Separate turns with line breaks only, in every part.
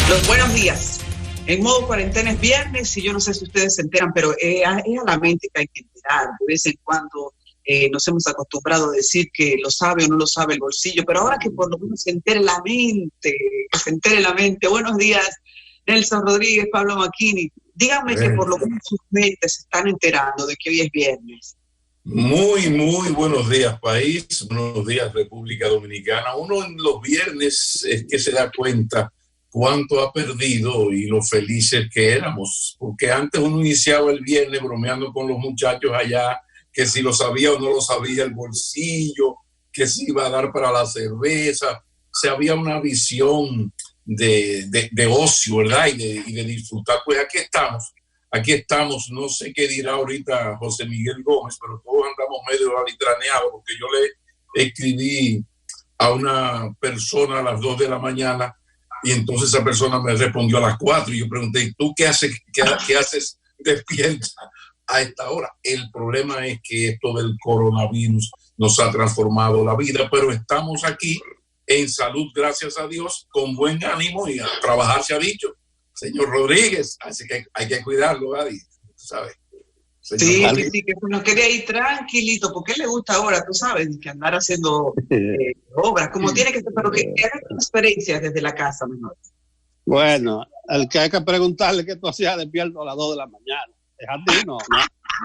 Los buenos días. En modo cuarentena es viernes y yo no sé si ustedes se enteran, pero es a la mente que hay que enterar. De vez en cuando nos hemos acostumbrado a decir que lo sabe o no lo sabe el bolsillo, pero ahora que por lo menos se entere la mente, que se entere la mente. Buenos días, Nelson Rodríguez, Pablo Macchini. Díganme que por lo menos sus mentes se están enterando de que hoy es viernes.
Muy buenos días, país. Buenos días, República Dominicana. Uno en los viernes es que se da cuenta cuánto ha perdido y lo felices que éramos, porque antes uno iniciaba el viernes bromeando con los muchachos allá, que si lo sabía o no lo sabía el bolsillo, que si iba a dar para la cerveza, se había una visión de ocio, ¿verdad? Y de disfrutar. Pues aquí estamos, no sé qué dirá ahorita José Miguel Gómez, pero todos andamos medio alitraneados, porque yo le escribí a una persona a las 2 de la mañana, y entonces esa persona me respondió a las 4 y yo pregunté, ¿y tú qué haces despierta a esta hora? El problema es que esto del coronavirus nos ha transformado la vida, pero estamos aquí en salud, gracias a Dios, con buen ánimo y a trabajar, se ha dicho, señor Rodríguez, así que hay que cuidarlo, Adi, ¿sabes?
Sí, que nos quede ahí tranquilito, porque le gusta ahora, tú sabes, que andar haciendo obras, como tiene que ser, pero que haga transferencias desde la casa mejor.
Bueno, al que hay que preguntarle que tú hacías despierto a las 2 de la mañana, es a ti,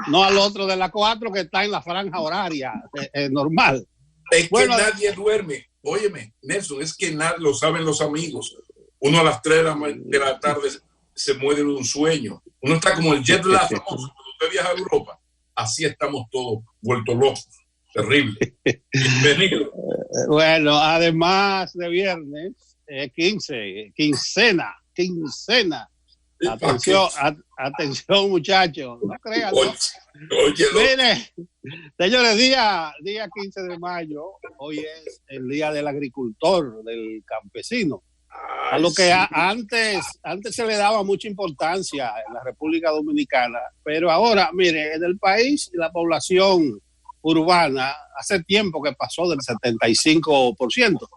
no al otro de las 4 que está en la franja horaria normal.
Es que nadie duerme, óyeme, Nelson, es que nadie lo saben los amigos. Uno a las 3 de la tarde se muere de un sueño. Uno está como el jet lag famoso. Usted viaja a Europa, así estamos todos vueltos locos, terrible. Bienvenido.
Bueno, además de viernes, 15, quincena. Atención muchachos, no crean. Mire, señores, día 15 de mayo, hoy es el día del agricultor, del campesino. A lo que antes se le daba mucha importancia en la República Dominicana, pero ahora, mire, en el país la población urbana hace tiempo que pasó del 75%,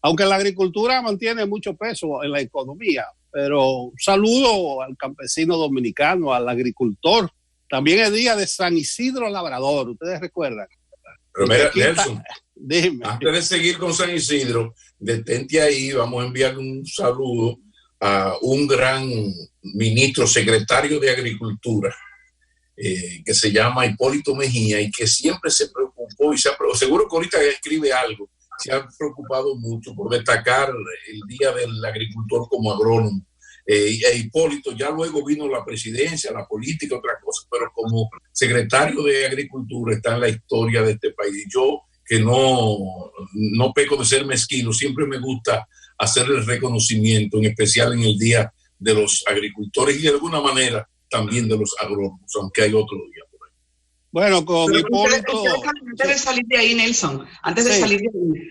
aunque la agricultura mantiene mucho peso en la economía, pero un saludo al campesino dominicano, al agricultor. También es día de San Isidro Labrador, ¿ustedes recuerdan?
Pero mira, Nelson, dime. Antes de seguir con San Isidro, detente ahí, vamos a enviar un saludo a un gran ministro secretario de Agricultura que se llama Hipólito Mejía y que siempre se preocupó y seguro que ahorita escribe algo, se ha preocupado mucho por destacar el Día del Agricultor como agrónomo. Hipólito, ya luego vino la presidencia, la política, otra cosa, pero como secretario de Agricultura está en la historia de este país. Yo, que no peco de ser mezquino, siempre me gusta hacer el reconocimiento, en especial en el Día de los Agricultores y de alguna manera también de los agrónomos, aunque hay otro día por ahí.
Bueno, con Hipólito...
Antes de salir de ahí, Nelson,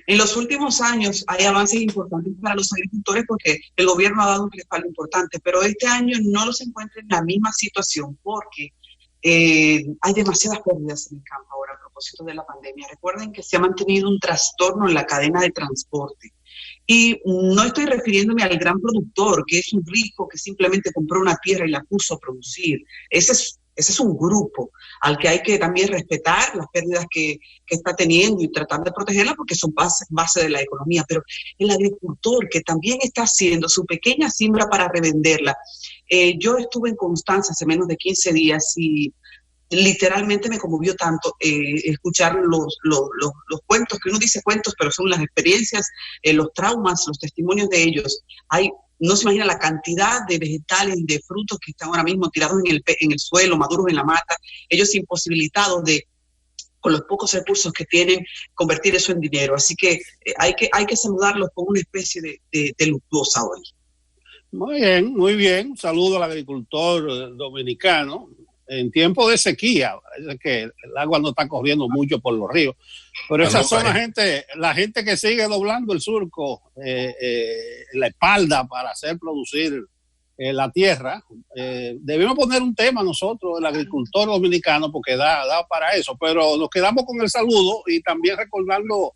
en los últimos años hay avances importantes para los agricultores porque el gobierno ha dado un respaldo importante, pero este año no los encuentra en la misma situación porque hay demasiadas pérdidas en el campo ahora a propósito de la pandemia. Recuerden que se ha mantenido un trastorno en la cadena de transporte. Y no estoy refiriéndome al gran productor, que es un rico que simplemente compró una tierra y la puso a producir. Ese es un grupo al que hay que también respetar las pérdidas que está teniendo y tratar de protegerla porque son base de la economía. Pero el agricultor que también está haciendo su pequeña siembra para revenderla. Yo estuve en Constanza hace menos de 15 días y literalmente me conmovió tanto escuchar los cuentos, que uno dice cuentos, pero son las experiencias, los traumas, los testimonios de ellos. No se imagina la cantidad de vegetales y de frutos que están ahora mismo tirados en el suelo, maduros en la mata, ellos imposibilitados de, con los pocos recursos que tienen, convertir eso en dinero. Así que hay que saludarlos con una especie de luctuosa hoy.
Muy bien. Un saludo al agricultor dominicano. En tiempo de sequía, es que el agua no está corriendo mucho por los ríos, pero esas son la gente que sigue doblando el surco en la espalda para hacer producir la tierra. Debemos poner un tema nosotros, el agricultor dominicano, porque da para eso, pero nos quedamos con el saludo y también recordando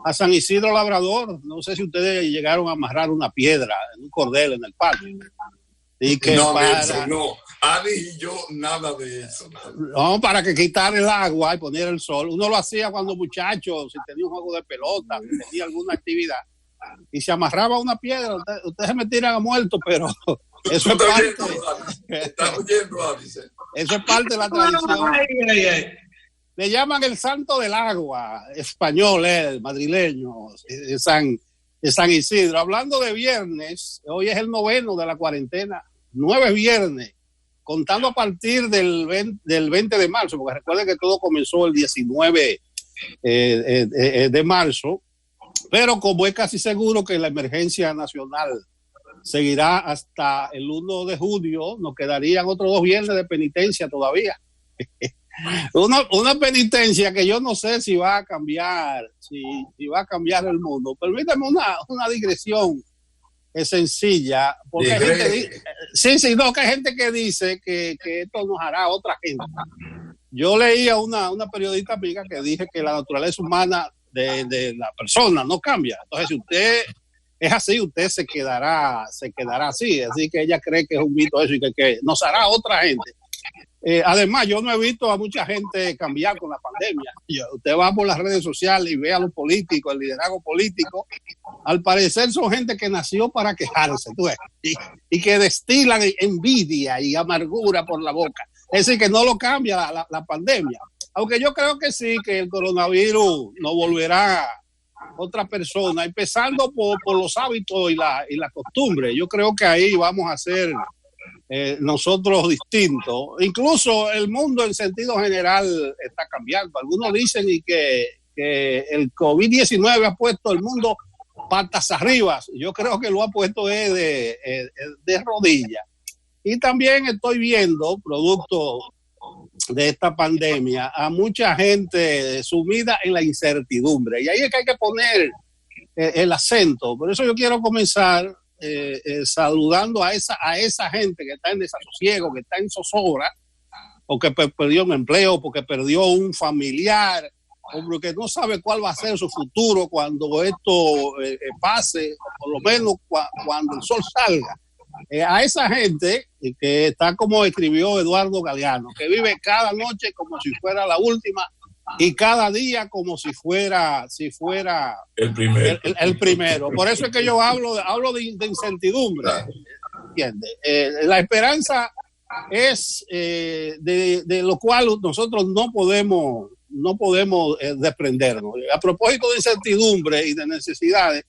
a San Isidro Labrador. No sé si ustedes llegaron a amarrar una piedra en un cordel en el patio. Y que
no, Nelson, no. Ani y yo, nada de eso.
No, para que quitar el agua y poner el sol. Uno lo hacía cuando muchacho, si tenía un juego de pelota, si tenía alguna actividad, y se amarraba una piedra. Ustedes me tiran a muerto, pero eso es parte. Eso es parte de la tradición. Le llaman el santo del agua, español, el madrileño, San Isidro. Hablando de viernes, hoy es el 9º de la cuarentena, 9 viernes, contando a partir del 20 de marzo, porque recuerden que todo comenzó el 19 de marzo, pero como es casi seguro que la emergencia nacional seguirá hasta el 1 de junio, nos quedarían otros 2 viernes de penitencia todavía. Una penitencia que yo no sé si va a cambiar, si va a cambiar el mundo. Permítame una digresión sencilla, porque hay gente que dice que esto nos hará a otra gente. Yo leía una periodista amiga que dije que la naturaleza humana de la persona no cambia. Entonces, si usted es así, usted se quedará así. Así que ella cree que es un mito eso y que nos hará a otra gente. Además, yo no he visto a mucha gente cambiar con la pandemia. Usted va por las redes sociales y ve a los políticos, el liderazgo político. Al parecer son gente que nació para quejarse, y que destilan envidia y amargura por la boca. Es decir, que no lo cambia la pandemia. Aunque yo creo que sí, que el coronavirus no volverá otra persona, empezando por los hábitos y la costumbre. Yo creo que ahí vamos a ser nosotros distintos. Incluso el mundo en sentido general está cambiando. Algunos dicen que el COVID-19 ha puesto el mundo patas arriba. Yo creo que lo ha puesto de rodillas. Y también estoy viendo, producto de esta pandemia, a mucha gente sumida en la incertidumbre. Y ahí es que hay que poner el acento. Por eso yo quiero comenzar saludando a esa gente que está en desasosiego, que está en zozobra, o que perdió un empleo, porque perdió un familiar, o porque no sabe cuál va a ser su futuro cuando esto pase, o por lo menos cuando el sol salga. A esa gente que está como escribió Eduardo Galeano, que vive cada noche como si fuera la última y cada día como si fuera
el primero.
El primero. Por eso es que yo hablo de incertidumbre. ¿Entiendes? La esperanza es de lo cual nosotros no podemos desprendernos. A propósito de incertidumbre y de necesidades,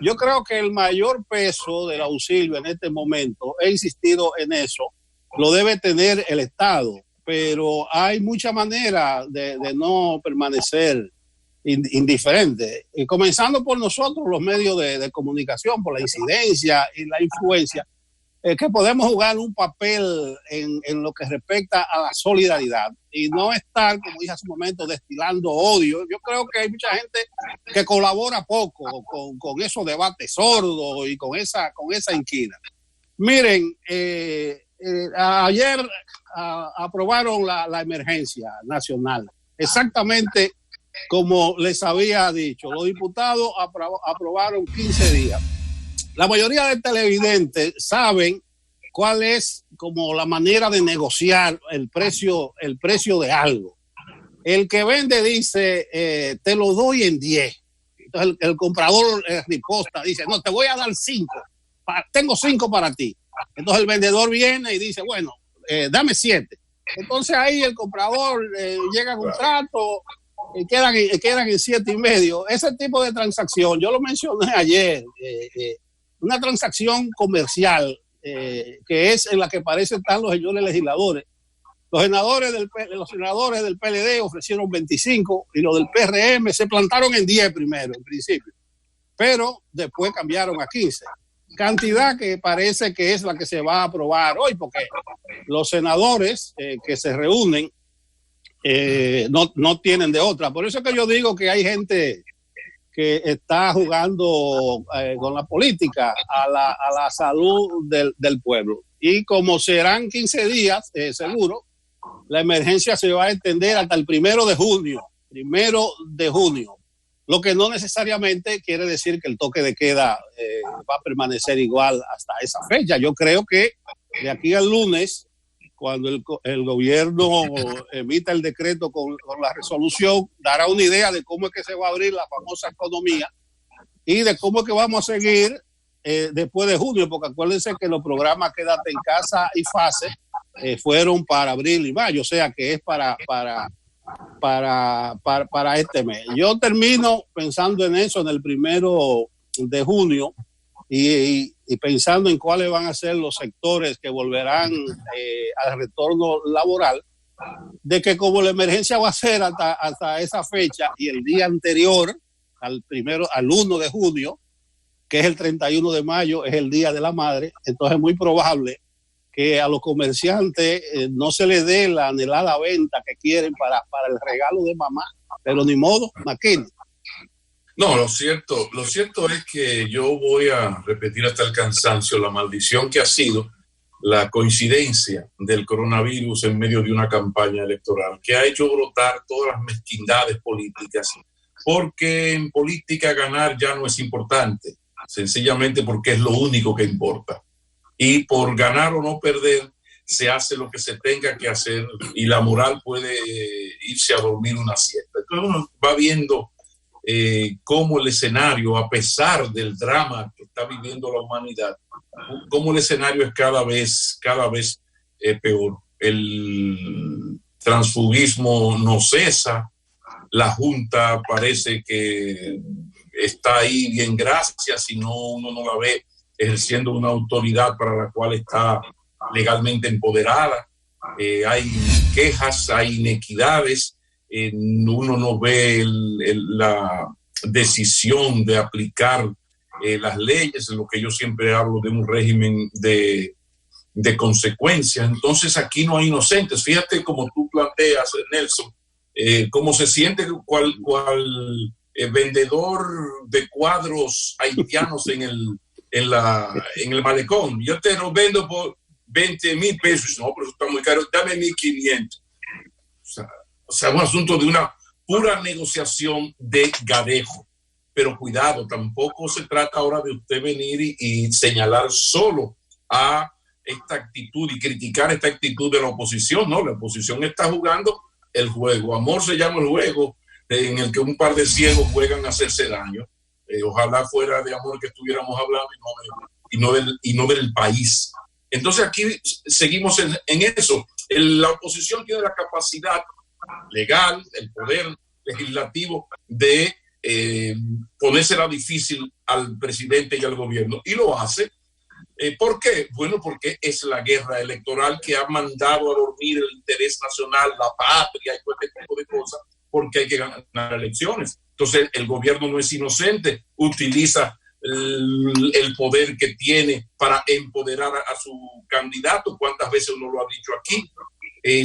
yo creo que el mayor peso del auxilio en este momento, he insistido en eso, lo debe tener el Estado, pero hay mucha manera de no permanecer indiferente, y comenzando por nosotros, los medios de comunicación, por la incidencia y la influencia, que podemos jugar un papel en lo que respecta a la solidaridad y no estar, como dije hace un momento, destilando odio. Yo creo que hay mucha gente que colabora poco con esos debates sordos y con esa inquina. Miren, ayer aprobaron la emergencia nacional, exactamente como les había dicho. Los diputados aprobaron 15 días. La mayoría de televidentes saben cuál es como la manera de negociar el precio de algo. El que vende dice, te lo doy en 10. Entonces el comprador riposta, dice, no, te voy a dar 5. Tengo 5 para ti. Entonces el vendedor viene y dice, bueno, dame 7. Entonces ahí el comprador llega a un trato y quedan en 7.5. Ese tipo de transacción, yo lo mencioné ayer, una transacción comercial que es en la que parece estar los señores legisladores. Los senadores del PLD ofrecieron 25 y los del PRM se plantaron en 10 primero, en principio, pero después cambiaron a 15. Cantidad que parece que es la que se va a aprobar hoy, porque los senadores que se reúnen no tienen de otra. Por eso es que yo digo que hay gente que está jugando con la política a la salud del pueblo. Y como serán 15 días, seguro, la emergencia se va a extender hasta el 1 de junio. lo que no necesariamente quiere decir que el toque de queda va a permanecer igual hasta esa fecha. Yo creo que de aquí al lunes, cuando el gobierno emita el decreto con la resolución, dará una idea de cómo es que se va a abrir la famosa economía y de cómo es que vamos a seguir después de junio, porque acuérdense que los programas Quédate en Casa y FASE fueron para abril y mayo, o sea que es para este mes. Yo termino pensando en eso en el 1 de junio y pensando en cuáles van a ser los sectores que volverán al retorno laboral, de que como la emergencia va a ser hasta esa fecha y el día anterior al 1 de junio, que es el 31 de mayo, es el Día de la Madre, entonces es muy probable que a los comerciantes no se les dé la anhelada venta que quieren para el regalo de mamá, pero ni modo, Maquini.
No, lo cierto es que yo voy a repetir hasta el cansancio la maldición que ha sido la coincidencia del coronavirus en medio de una campaña electoral, que ha hecho brotar todas las mezquindades políticas, porque en política ganar ya no es importante, sencillamente porque es lo único que importa. Y por ganar o no perder, se hace lo que se tenga que hacer y la moral puede irse a dormir una siesta. Entonces uno va viendo cómo el escenario, a pesar del drama que está viviendo la humanidad, cómo el escenario es cada vez peor. El transfugismo no cesa, la Junta parece que está ahí bien gracias, y uno no la ve ejerciendo una autoridad para la cual está legalmente empoderada. Hay quejas, hay inequidades, uno no ve la decisión de aplicar las leyes, lo que yo siempre hablo de un régimen de consecuencias. Entonces aquí no hay inocentes. Fíjate como tú planteas, Nelson, cómo se siente cual vendedor de cuadros haitianos en el malecón. Yo te lo vendo por 20,000 pesos. No, pero eso está muy caro. Dame 1,500. O sea, un asunto de una pura negociación de gadejo. Pero cuidado, tampoco se trata ahora de usted venir y señalar solo a esta actitud y criticar esta actitud de la oposición. No, la oposición está jugando el juego. Amor se llama el juego en el que un par de ciegos juegan a hacerse daño. Ojalá fuera de amor que estuviéramos hablando y no del país. Entonces aquí seguimos en eso. La oposición tiene la capacidad legal, el poder legislativo de ponérsela difícil al presidente y al gobierno, y lo hace. ¿Por qué? Bueno, porque es la guerra electoral que ha mandado a dormir el interés nacional, la patria y todo este tipo de cosas, porque hay que ganar elecciones. Entonces el gobierno no es inocente, utiliza el poder que tiene para empoderar a su candidato. ¿Cuántas veces uno lo ha dicho aquí?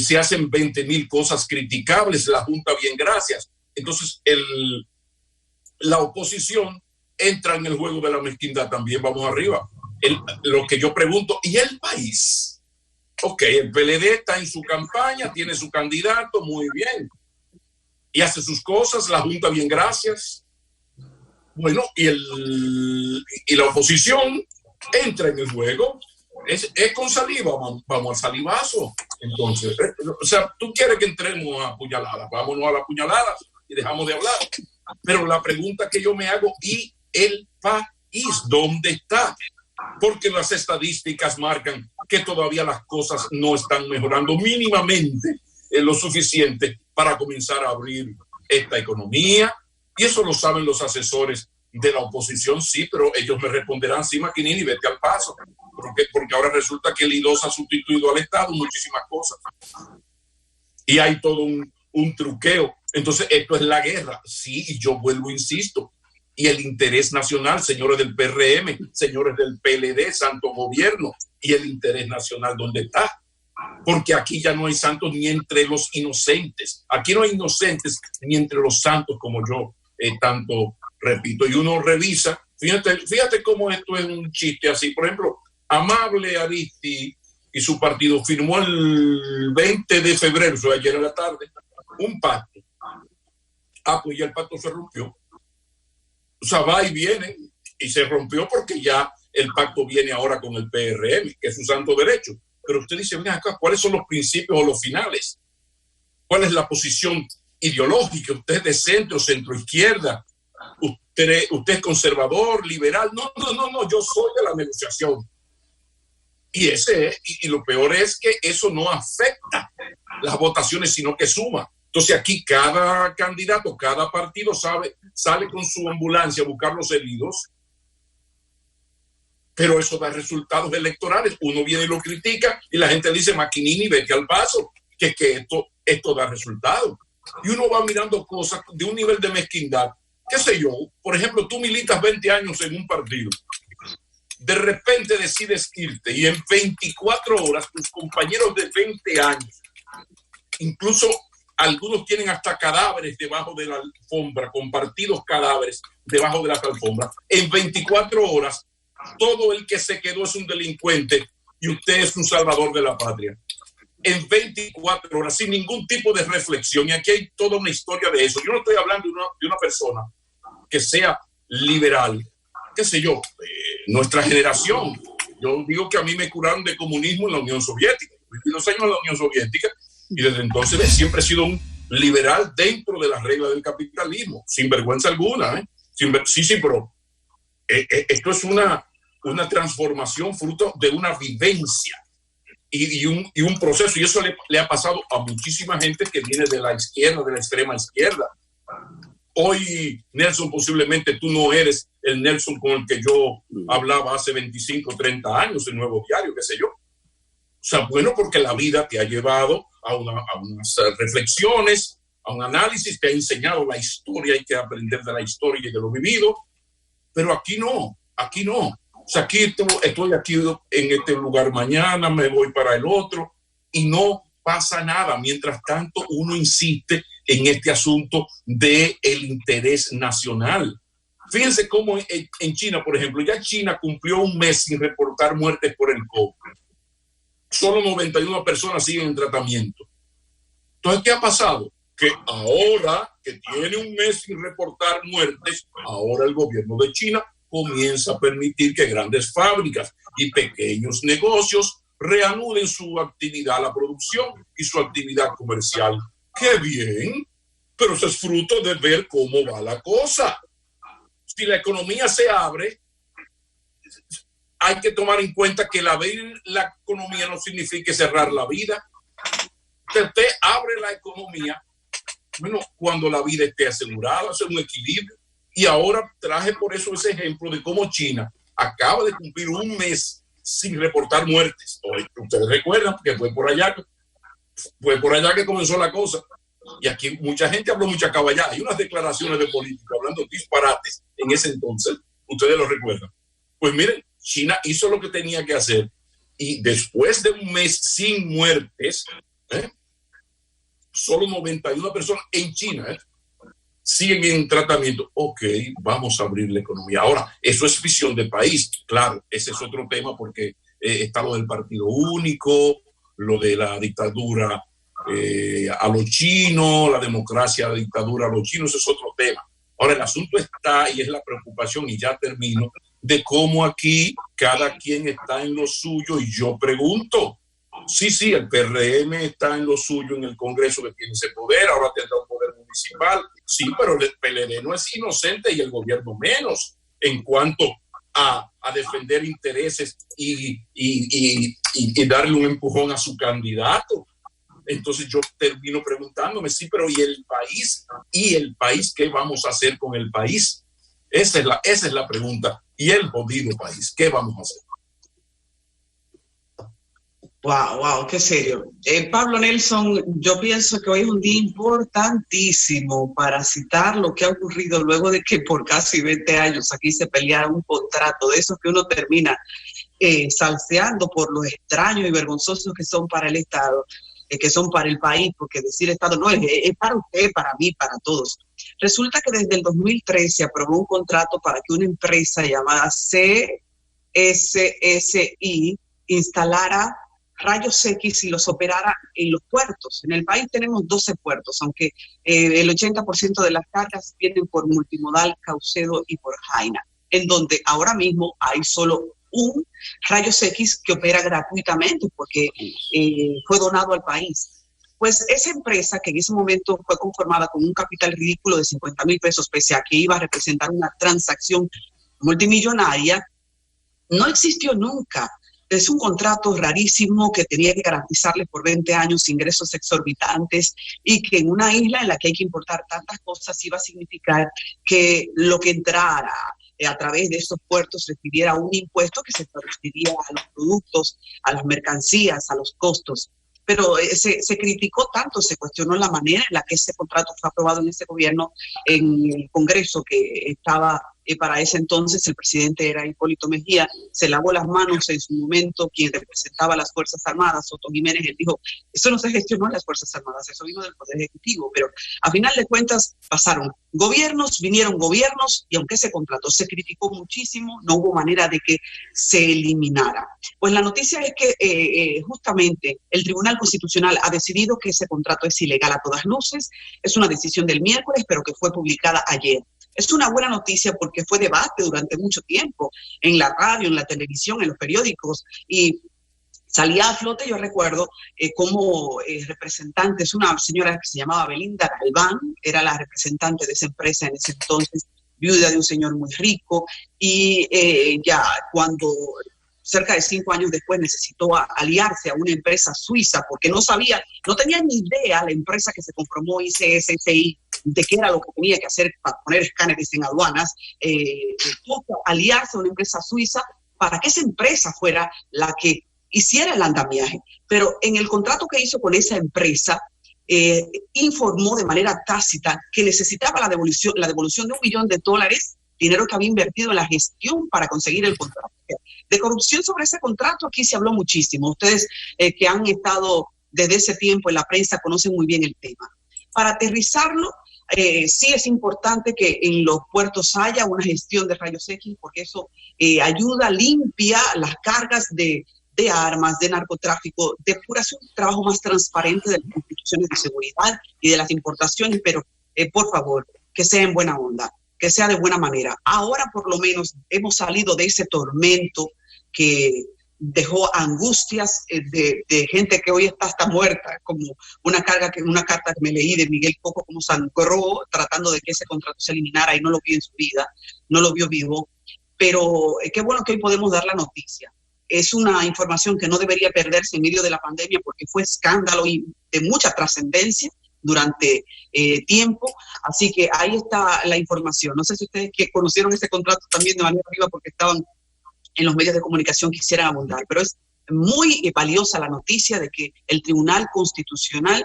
Se hacen 20,000 cosas criticables, la Junta bien gracias. Entonces la oposición entra en el juego de la mezquindad también. Vamos arriba. Lo que yo pregunto, ¿y el país? Ok, el PLD está en su campaña, tiene su candidato, muy bien, y hace sus cosas, la Junta bien gracias. Bueno, y la oposición entra en el juego, es con saliva, vamos al salivazo. Entonces, o sea, tú quieres que entremos a puñaladas, vámonos a las puñaladas y dejamos de hablar. Pero la pregunta que yo me hago, ¿y el país dónde está? Porque las estadísticas marcan que todavía las cosas no están mejorando mínimamente lo suficiente para comenzar a abrir esta economía. Y eso lo saben los asesores de la oposición, sí, pero ellos me responderán, sí, Maquinini, vete al paso. Porque ahora resulta que el I2 ha sustituido al Estado muchísimas cosas. Y hay todo un truqueo. Entonces, esto es la guerra. Sí, y yo vuelvo, insisto. Y el interés nacional, señores del PRM, señores del PLD, santo gobierno, y el interés nacional, ¿dónde está? Porque aquí ya no hay santos ni entre los inocentes. Aquí no hay inocentes ni entre los santos, como yo tanto repito. Y uno revisa, fíjate cómo esto es un chiste así. Por ejemplo, Amable Aristi y su partido firmó el 20 de febrero, o sea, ayer en la tarde, un pacto. Pues ya el pacto se rompió. O sea, va y viene, y se rompió porque ya el pacto viene ahora con el PRM, que es un santo derecho. Pero usted dice, ven acá, ¿cuáles son los principios o los finales? ¿Cuál es la posición ideológica? ¿Usted es de centro, centro-izquierda? ¿Usted es conservador, liberal? No, yo soy de la negociación. Y lo peor es que eso no afecta las votaciones, sino que suma. Entonces aquí cada candidato, cada partido sale con su ambulancia a buscar los heridos, pero eso da resultados electorales. Uno viene y lo critica y la gente dice, Maquinini, vete al paso, que esto da resultados. Y uno va mirando cosas de un nivel de mezquindad. ¿Qué sé yo? Por ejemplo, tú militas 20 años en un partido. De repente decides irte y en 24 horas tus compañeros de 20 años, incluso algunos tienen hasta cadáveres debajo de la alfombra, compartidos cadáveres debajo de la alfombra. En 24 horas, todo el que se quedó es un delincuente y usted es un salvador de la patria. En 24 horas, sin ningún tipo de reflexión. Y aquí hay toda una historia de eso. Yo no estoy hablando de una persona que sea liberal, qué sé yo, nuestra generación. Yo digo que a mí me curaron de comunismo en la Unión Soviética. Viví 2 años en la Unión Soviética y desde entonces siempre he sido un liberal dentro de las reglas del capitalismo, sin vergüenza alguna. Sí, pero esto es una transformación fruto de una vivencia y un proceso, y eso le ha pasado a muchísima gente que viene de la izquierda, de la extrema izquierda. Hoy, Nelson, posiblemente tú no eres el Nelson con el que yo hablaba hace 25, 30 años en Nuevo Diario, qué sé yo. O sea, bueno, porque la vida te ha llevado a unas reflexiones, a un análisis, te ha enseñado la historia, hay que aprender de la historia y de lo vivido, pero aquí no. O sea, aquí estoy aquí en este lugar mañana, me voy para el otro y no pasa nada. Mientras tanto, uno insiste en este asunto del interés nacional. Fíjense cómo en China, por ejemplo, ya China cumplió 1 mes sin reportar muertes por el COVID. Solo 91 personas siguen en tratamiento. Entonces, ¿qué ha pasado? Que ahora que tiene 1 mes sin reportar muertes, ahora el gobierno de China comienza a permitir que grandes fábricas y pequeños negocios reanuden su actividad, la producción y su actividad comercial. ¡Qué bien! Pero eso es fruto de ver cómo va la cosa. Si la economía se abre, hay que tomar en cuenta que el abrir la economía no significa cerrar la vida. Usted abre la economía, bueno, cuando la vida esté asegurada, hace un equilibrio. Y ahora traje por eso ese ejemplo de cómo China acaba de cumplir 1 mes sin reportar muertes. Ustedes recuerdan que fue por allá que comenzó la cosa. Y aquí mucha gente habló mucha caballada. Hay unas declaraciones de políticos hablando disparates en ese entonces. Ustedes lo recuerdan. Pues miren, China hizo lo que tenía que hacer y después de 1 mes sin muertes, solo 91 personas en China siguen en tratamiento. Ok, vamos a abrir la economía. Ahora, eso es visión de país. Claro, ese es otro tema porque está lo del partido único, lo de la dictadura a los chinos, la democracia, la dictadura a los chinos, ese es otro tema. Ahora, el asunto está, y es la preocupación, y ya termino, de cómo aquí cada quien está en lo suyo, y yo pregunto, sí, el PRM está en lo suyo en el Congreso, que tiene ese poder, ahora tendrá un poder municipal, sí, pero el PLD no es inocente y el gobierno menos en cuanto a defender intereses y darle un empujón a su candidato. Entonces yo termino preguntándome, sí, pero ¿y el país? ¿Y el país? ¿Qué vamos a hacer con el país? Esa es la pregunta. ¿Y el jodido país? ¿Qué vamos a hacer?
Wow, qué serio. Pablo Nelson, yo pienso que hoy es un día importantísimo para citar lo que ha ocurrido luego de que por casi 20 años aquí se peleara un contrato de esos que uno termina salseando por los extraños y vergonzosos que son para el Estado, que son para el país, porque decir Estado no es para usted, para mí, para todos. Resulta que desde el 2013 se aprobó un contrato para que una empresa llamada CSSI instalara rayos X y los operara en los puertos. En el país tenemos 12 puertos, aunque el 80% de las cargas vienen por Multimodal, Caucedo y por Jaina, en donde ahora mismo hay solo un rayos X que opera gratuitamente porque fue donado al país. Pues esa empresa, que en ese momento fue conformada con un capital ridículo de 50,000 pesos, pese a que iba a representar una transacción multimillonaria, no existió nunca. Es un contrato rarísimo que tenía que garantizarle por 20 años ingresos exorbitantes y que en una isla en la que hay que importar tantas cosas iba a significar que lo que entrara a través de esos puertos recibiera un impuesto que se traduciría a los productos, a las mercancías, a los costos. Pero se criticó tanto, se cuestionó la manera en la que ese contrato fue aprobado en ese gobierno, en el Congreso que estaba para ese entonces, el presidente era Hipólito Mejía, se lavó las manos en su momento quien representaba a las Fuerzas Armadas, Soto Jiménez. Él dijo, eso no se gestionó en las Fuerzas Armadas, eso vino del Poder Ejecutivo, pero a final de cuentas pasaron gobiernos, vinieron gobiernos, y aunque ese contrato se criticó muchísimo, no hubo manera de que se eliminara. Pues la noticia es que justamente el Tribunal Constitucional ha decidido que ese contrato es ilegal a todas luces. Es una decisión del miércoles, pero que fue publicada ayer. Es una buena noticia porque fue debate durante mucho tiempo en la radio, en la televisión, en los periódicos, y salía a flote. Yo recuerdo como representante, es una señora que se llamaba Belinda Galván, era la representante de esa empresa en ese entonces, viuda de un señor muy rico, y ya cuando cerca de 5 años después necesitó aliarse a una empresa suiza porque no tenía ni idea la empresa que se conformó, ICSCI, de qué era lo que tenía que hacer para poner escáneres en aduanas, tuvo que aliarse a una empresa suiza para que esa empresa fuera la que hiciera el andamiaje. Pero en el contrato que hizo con esa empresa, informó de manera tácita que necesitaba la devolución de $1 millón, dinero que había invertido en la gestión para conseguir el contrato. De corrupción sobre ese contrato aquí se habló muchísimo. Ustedes que han estado desde ese tiempo en la prensa conocen muy bien el tema. Para aterrizarlo, sí es importante que en los puertos haya una gestión de rayos X, porque eso ayuda, limpia las cargas de armas, de narcotráfico, depura un trabajo más transparente de las instituciones de seguridad y de las importaciones, pero por favor, que sea en buena onda, que sea de buena manera. Ahora por lo menos hemos salido de ese tormento que dejó angustias de gente que hoy está hasta muerta, como una carta que me leí de Miguel Coco, como sangró tratando de que ese contrato se eliminara y no lo vio en su vida, no lo vio vivo. Pero qué bueno que hoy podemos dar la noticia. Es una información que no debería perderse en medio de la pandemia porque fue escándalo y de mucha trascendencia durante tiempo. Así que ahí está la información. No sé si ustedes que conocieron ese contrato también de manera viva porque estaban en los medios de comunicación quisieran abundar, pero es muy valiosa la noticia de que el Tribunal Constitucional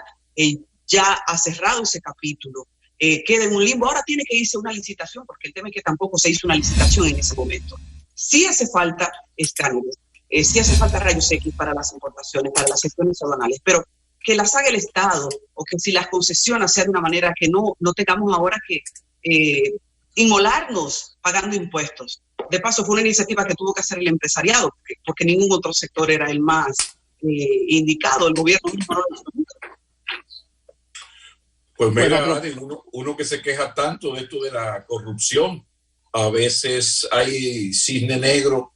ya ha cerrado ese capítulo. Queda en un limbo. Ahora tiene que irse una licitación, porque el tema es que tampoco se hizo una licitación en ese momento. Sí hace falta escáneres, sí hace falta rayos X para las importaciones, para las gestiones aduanales, pero que las haga el Estado, o que si las concesiona sea de una manera que no tengamos ahora que inmolarnos pagando impuestos. De paso, fue una iniciativa que tuvo que hacer el empresariado, porque ningún otro sector era el más indicado. El gobierno mismo no lo hizo nunca.
Pues mira, uno que se queja tanto de esto de la corrupción, a veces hay cisne negro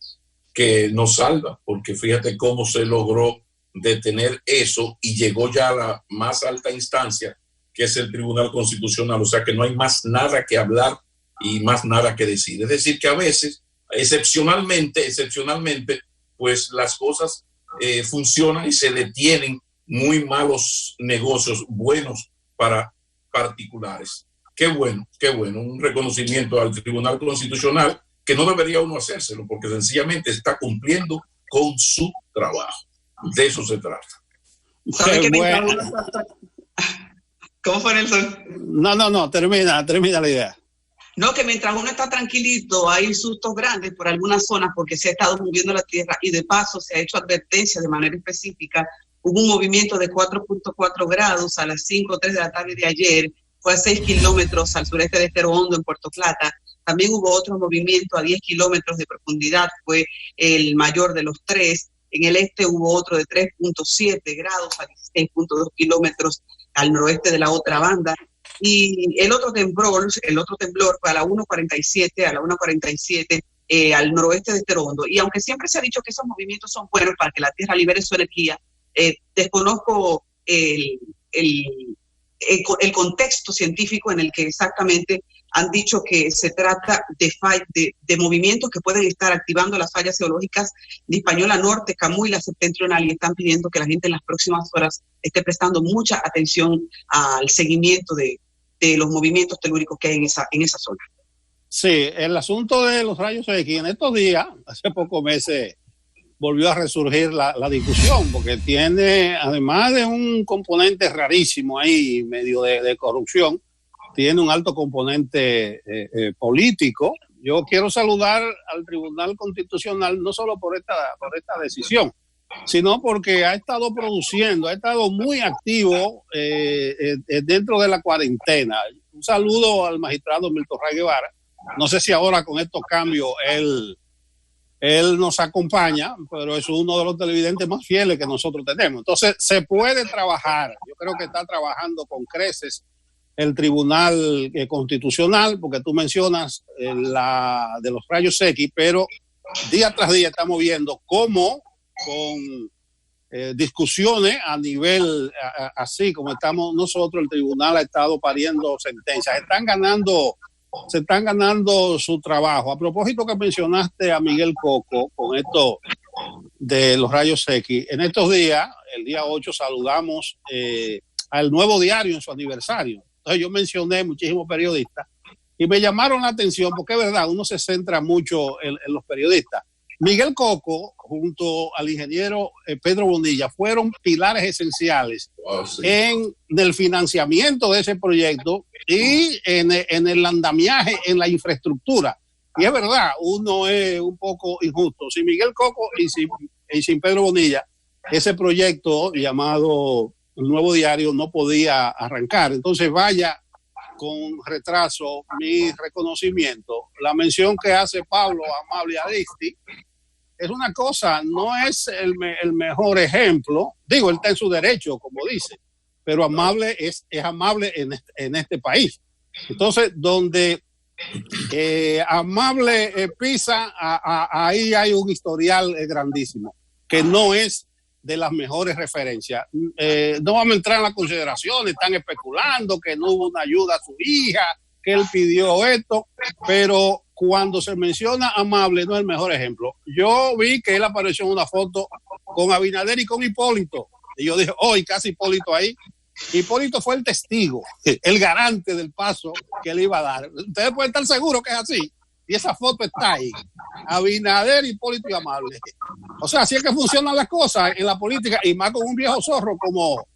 que nos salva, porque fíjate cómo se logró detener eso y llegó ya a la más alta instancia, que es el Tribunal Constitucional. O sea que no hay más nada que hablar y más nada que decir. Es decir, que a veces, excepcionalmente, pues las cosas funcionan y se detienen muy malos negocios buenos para particulares. Qué bueno, un reconocimiento al Tribunal Constitucional, que no debería uno hacérselo, porque sencillamente está cumpliendo con su trabajo. De eso se trata.
¿Cómo fue, Nelson?
No, termina la idea.
No, que mientras uno está tranquilito, hay sustos grandes por algunas zonas porque se ha estado moviendo la tierra y de paso se ha hecho advertencia de manera específica. Hubo un movimiento de 4.4 grados a las 5:03 de la tarde de ayer, fue a 6 kilómetros al sureste de Cerro Hondo, en Puerto Plata. También hubo otro movimiento a 10 kilómetros de profundidad, fue el mayor de los tres, en el este hubo otro de 3.7 grados a 16.2 kilómetros al noroeste de la otra banda. Y el otro temblor fue a la 1:47 al noroeste de Terondo. Y aunque siempre se ha dicho que esos movimientos son buenos para que la Tierra libere su energía, desconozco el contexto científico en el que exactamente han dicho que se trata de movimientos que pueden estar activando las fallas geológicas de Hispaniola Norte, Camuy, la septentrional, y están pidiendo que la gente en las próximas horas esté prestando mucha atención al seguimiento de los movimientos telúricos que hay en esa zona.
Sí, el asunto de los rayos X en estos días, hace pocos meses, volvió a resurgir la discusión, porque tiene, además de un componente rarísimo ahí, medio de corrupción, tiene un alto componente político. Yo quiero saludar al Tribunal Constitucional no solo por esta decisión, sino porque ha estado muy activo dentro de la cuarentena. Un saludo al magistrado Milton Ray Guevara. No sé si ahora con estos cambios él nos acompaña, pero es uno de los televidentes más fieles que nosotros tenemos. Entonces, se puede trabajar. Yo creo que está trabajando con creces el Tribunal Constitucional, porque tú mencionas la de los rayos X, pero día tras día estamos viendo cómo con discusiones a nivel, así como estamos nosotros, el tribunal ha estado pariendo sentencias. Se están ganando su trabajo. A propósito que mencionaste a Miguel Coco con esto de los rayos X, en estos días, el día 8, saludamos al Nuevo Diario en su aniversario. Entonces yo mencioné muchísimos periodistas y me llamaron la atención porque es verdad, uno se centra mucho en los periodistas. Miguel Coco, junto al ingeniero Pedro Bonilla, fueron pilares esenciales en el financiamiento de ese proyecto y en el andamiaje, en la infraestructura. Y es verdad, uno es un poco injusto. Sin Miguel Coco y sin Pedro Bonilla, ese proyecto llamado El Nuevo Diario no podía arrancar. Entonces, vaya con retraso mi reconocimiento. La mención que hace Pablo Amable Aristi es una cosa, no es el mejor ejemplo. Digo, él está en su derecho, como dice, pero Amable es amable en este país. Entonces, donde Amable pisa, ahí hay un historial grandísimo, que no es de las mejores referencias. No vamos a entrar en las consideraciones, están especulando que no hubo una ayuda a su hija, que él pidió esto, pero cuando se menciona Amable no es el mejor ejemplo. Yo vi que él apareció en una foto con Abinader y con Hipólito, y yo dije, casi Hipólito ahí. Hipólito fue el testigo, el garante del paso que él iba a dar. Ustedes pueden estar seguros que es así. Y esa foto está ahí. Abinader, Hipólito y Amable. O sea, así es que funcionan las cosas en la política, y más con un viejo zorro como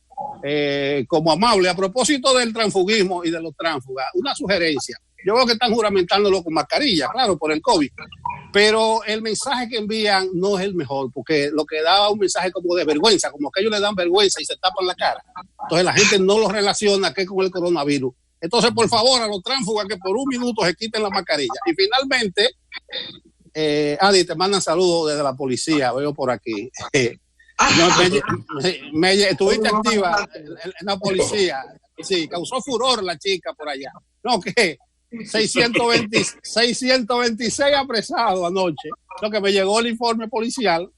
Amable. A propósito del transfugismo y de los tránsfugas, una sugerencia. Yo veo que están juramentándolo con mascarilla, claro, por el COVID. Pero el mensaje que envían no es el mejor, porque lo que da un mensaje como de vergüenza, como que ellos le dan vergüenza y se tapan la cara. Entonces la gente no lo relaciona que con el coronavirus. Entonces, por favor, a los tránsfugas que por un minuto se quiten la mascarilla. Y finalmente, Adi, te mandan saludos desde la policía, veo por aquí. Estuviste activa en la policía. Sí, causó furor la chica por allá. No, que 626 apresados anoche. Lo que me llegó el informe policial,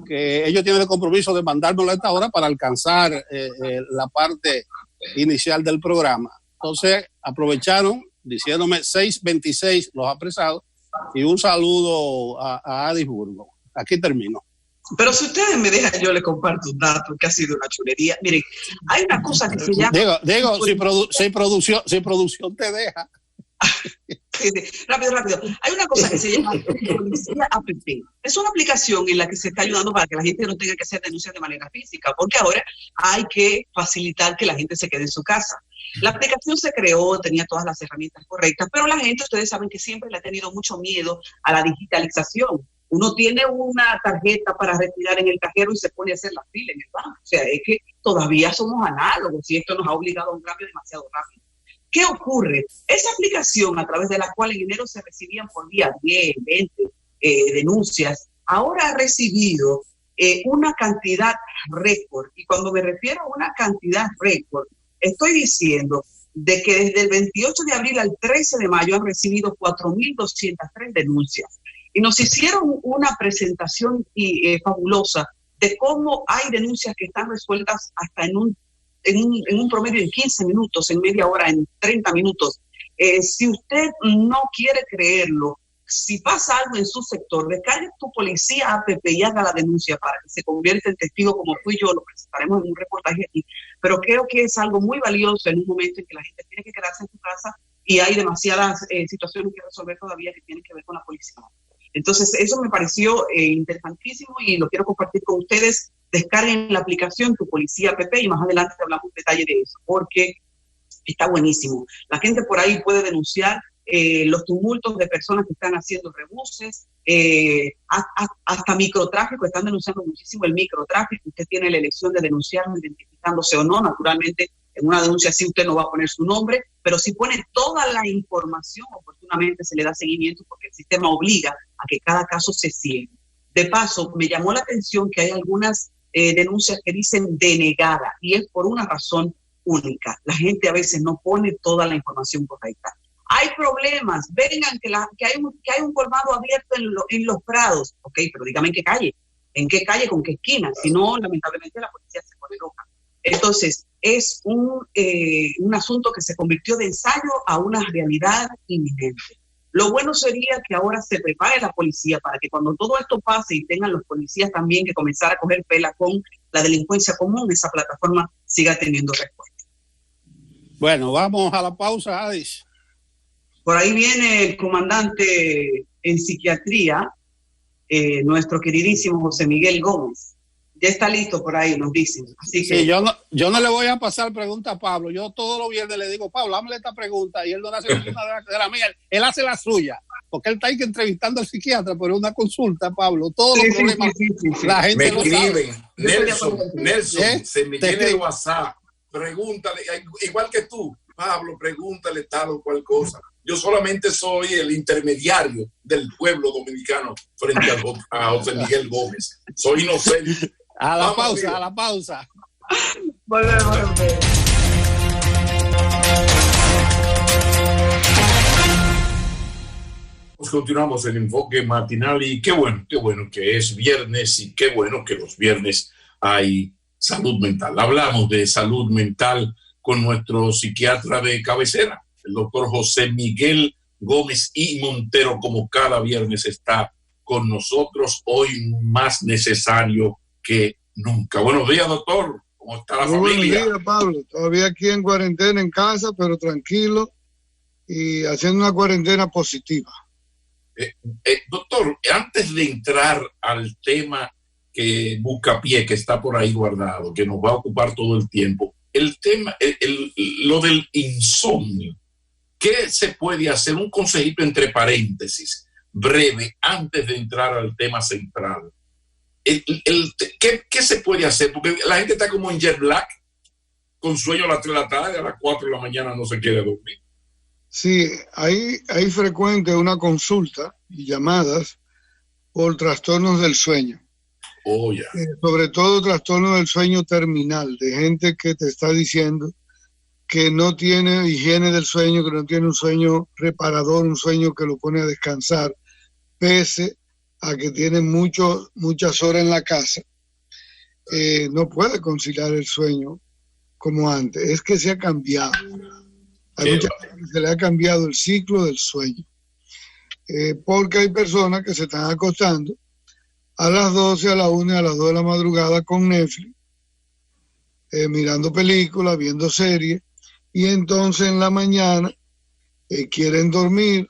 que ellos tienen el compromiso de mandármelo a esta hora para alcanzar la parte inicial del programa. Entonces aprovecharon diciéndome 626 los apresados, y un saludo a Adisburgo. Aquí termino.
Pero si ustedes me dejan, yo les comparto un dato que ha sido una chulería. Miren, hay una cosa que se llama...
Digo, si producción te deja.
Sí, rápido. Hay una cosa que se llama Policía App. Es una aplicación en la que se está ayudando para que la gente no tenga que hacer denuncias de manera física, porque ahora hay que facilitar que la gente se quede en su casa. La aplicación se creó, tenía todas las herramientas correctas, pero la gente, ustedes saben que siempre le ha tenido mucho miedo a la digitalización. Uno tiene una tarjeta para retirar en el cajero y se pone a hacer la fila en el banco. O sea, es que todavía somos análogos y esto nos ha obligado a un cambio demasiado rápido. ¿Qué ocurre? Esa aplicación, a través de la cual en enero se recibían por día 10, 20 denuncias, ahora ha recibido una cantidad récord. Y cuando me refiero a una cantidad récord, estoy diciendo de que desde el 28 de abril al 13 de mayo han recibido 4.203 denuncias. Y nos hicieron una presentación fabulosa de cómo hay denuncias que están resueltas hasta en un promedio en 15 minutos, en media hora, en 30 minutos. Si usted no quiere creerlo, si pasa algo en su sector, descargue tu policía APP y haga la denuncia para que se convierta en testigo como fui yo, lo presentaremos en un reportaje aquí, pero creo que es algo muy valioso en un momento en que la gente tiene que quedarse en su casa y hay demasiadas situaciones que resolver todavía que tienen que ver con la policía. Entonces, eso me pareció interesantísimo y lo quiero compartir con ustedes. Descarguen la aplicación Tu Policía APP y más adelante hablamos en detalle de eso, porque está buenísimo. La gente por ahí puede denunciar los tumultos de personas que están haciendo rebuses, hasta microtráfico, están denunciando muchísimo el microtráfico. Usted tiene la elección de denunciarlo identificándose o no. Naturalmente, en una denuncia así usted no va a poner su nombre, pero si pone toda la información, oportunamente se le da seguimiento porque el sistema obliga a que cada caso se cierre. De paso, me llamó la atención que hay algunas denuncias que dicen denegada, y es por una razón única. La gente a veces no pone toda la información correcta. Hay problemas, vengan que hay un colmado abierto en los Prados. Ok, pero dígame en qué calle, con qué esquina. Si no, lamentablemente la policía se pone loca. Entonces, es un asunto que se convirtió de ensayo a una realidad inminente. Lo bueno sería que ahora se prepare la policía para que cuando todo esto pase y tengan los policías también que comenzar a coger pela con la delincuencia común, esa plataforma siga teniendo respuesta.
Bueno, vamos a la pausa, Adis.
Por ahí viene el comandante en psiquiatría, nuestro queridísimo José Miguel Gómez. Ya está listo por ahí, nos dicen. Así que...
Sí, yo no le voy a pasar pregunta a Pablo. Yo todos los viernes le digo, Pablo, hámele esta pregunta, y él no hace una de la mía, él hace la suya, porque él está ahí entrevistando al psiquiatra, pero es una consulta, Pablo. Todos los problemas, la gente
me escriben, Nelson, se me tiene el
escribe.
WhatsApp, pregúntale, igual que tú, Pablo, pregúntale tal o cual cosa. Yo solamente soy el intermediario del pueblo dominicano frente a José Miguel Gómez. Soy inocente.
A la pausa.
Volvemos.
Continuamos el enfoque matinal y qué bueno que es viernes y qué bueno que los viernes hay salud mental. Hablamos de salud mental con nuestro psiquiatra de cabecera, el doctor José Miguel Gómez y Montero, como cada viernes está con nosotros, hoy más necesario que nunca. Buenos días, doctor. ¿Cómo está la familia?
Buenos días, Pablo. Todavía aquí en cuarentena en casa, pero tranquilo y haciendo una cuarentena positiva.
Doctor, antes de entrar al tema que Buscapié, que está por ahí guardado, que nos va a ocupar todo el tiempo, el tema, lo del insomnio, ¿qué se puede hacer? Un consejito entre paréntesis, breve, antes de entrar al tema central. ¿Qué se puede hacer? Porque la gente está como en jet lag, con sueño a las 3 de la tarde, a las 4 de la mañana no se quiere dormir.
Sí, hay frecuente una consulta y llamadas por trastornos del sueño.
Oh, ya.
Sobre todo trastornos del sueño terminal, de gente que te está diciendo que no tiene higiene del sueño, que no tiene un sueño reparador, un sueño que lo pone a descansar, pese a que tiene muchas horas en la casa. No puede conciliar el sueño como antes. Es que se ha cambiado. Hay mucha gente que se le ha cambiado el ciclo del sueño. Porque hay personas que se están acostando a las 12, a las 1, a las 2 de la madrugada con Netflix, mirando películas, viendo series, y entonces en la mañana quieren dormir,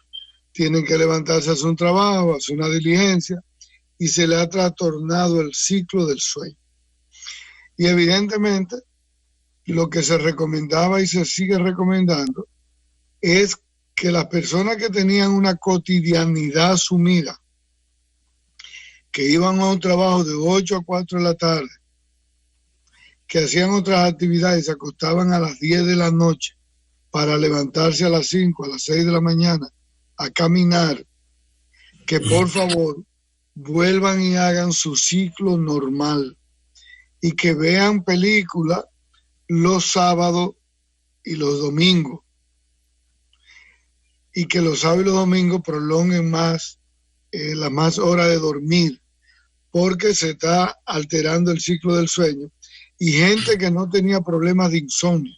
tienen que levantarse a hacer un trabajo, hacer una diligencia, y se le ha trastornado el ciclo del sueño. Y evidentemente, lo que se recomendaba y se sigue recomendando es que las personas que tenían una cotidianidad asumida, que iban a un trabajo de 8 a 4 de la tarde, que hacían otras actividades y se acostaban a las 10 de la noche para levantarse a las 5, a las 6 de la mañana a caminar, que por favor vuelvan y hagan su ciclo normal y que vean películas los sábados y los domingos, y que los sábados y los domingos prolonguen más las más horas de dormir, porque se está alterando el ciclo del sueño, y gente que no tenía problemas de insomnio,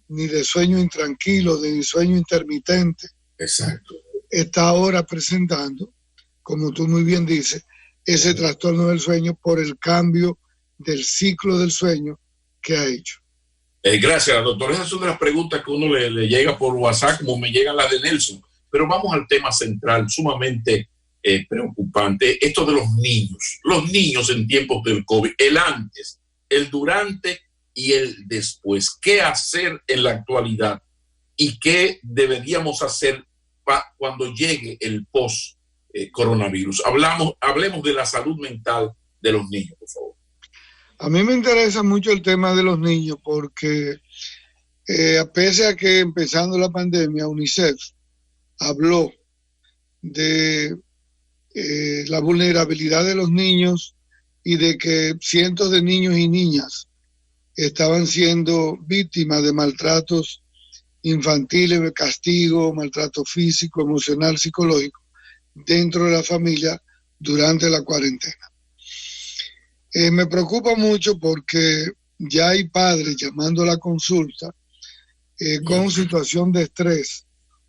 ni de sueño intranquilo, ni de sueño intermitente,
exacto,
está ahora presentando, como tú muy bien dices, ese trastorno del sueño por el cambio del ciclo del sueño que ha hecho.
Gracias, doctor. Esas son de las preguntas que uno le llega por WhatsApp, como me llegan las de Nelson. Pero vamos al tema central, sumamente preocupante, esto de los niños. Los niños en tiempos del COVID, el antes, el durante y el después. ¿Qué hacer en la actualidad y qué deberíamos hacer cuando llegue el post-coronavirus? Hablemos de la salud mental de los niños, por favor.
A mí me interesa mucho el tema de los niños porque pese a que empezando la pandemia, UNICEF habló de la vulnerabilidad de los niños y de que cientos de niños y niñas estaban siendo víctimas de maltratos infantiles, de castigo, maltrato físico, emocional, psicológico, dentro de la familia durante la cuarentena. Me preocupa mucho porque ya hay padres llamando a la consulta con situación de estrés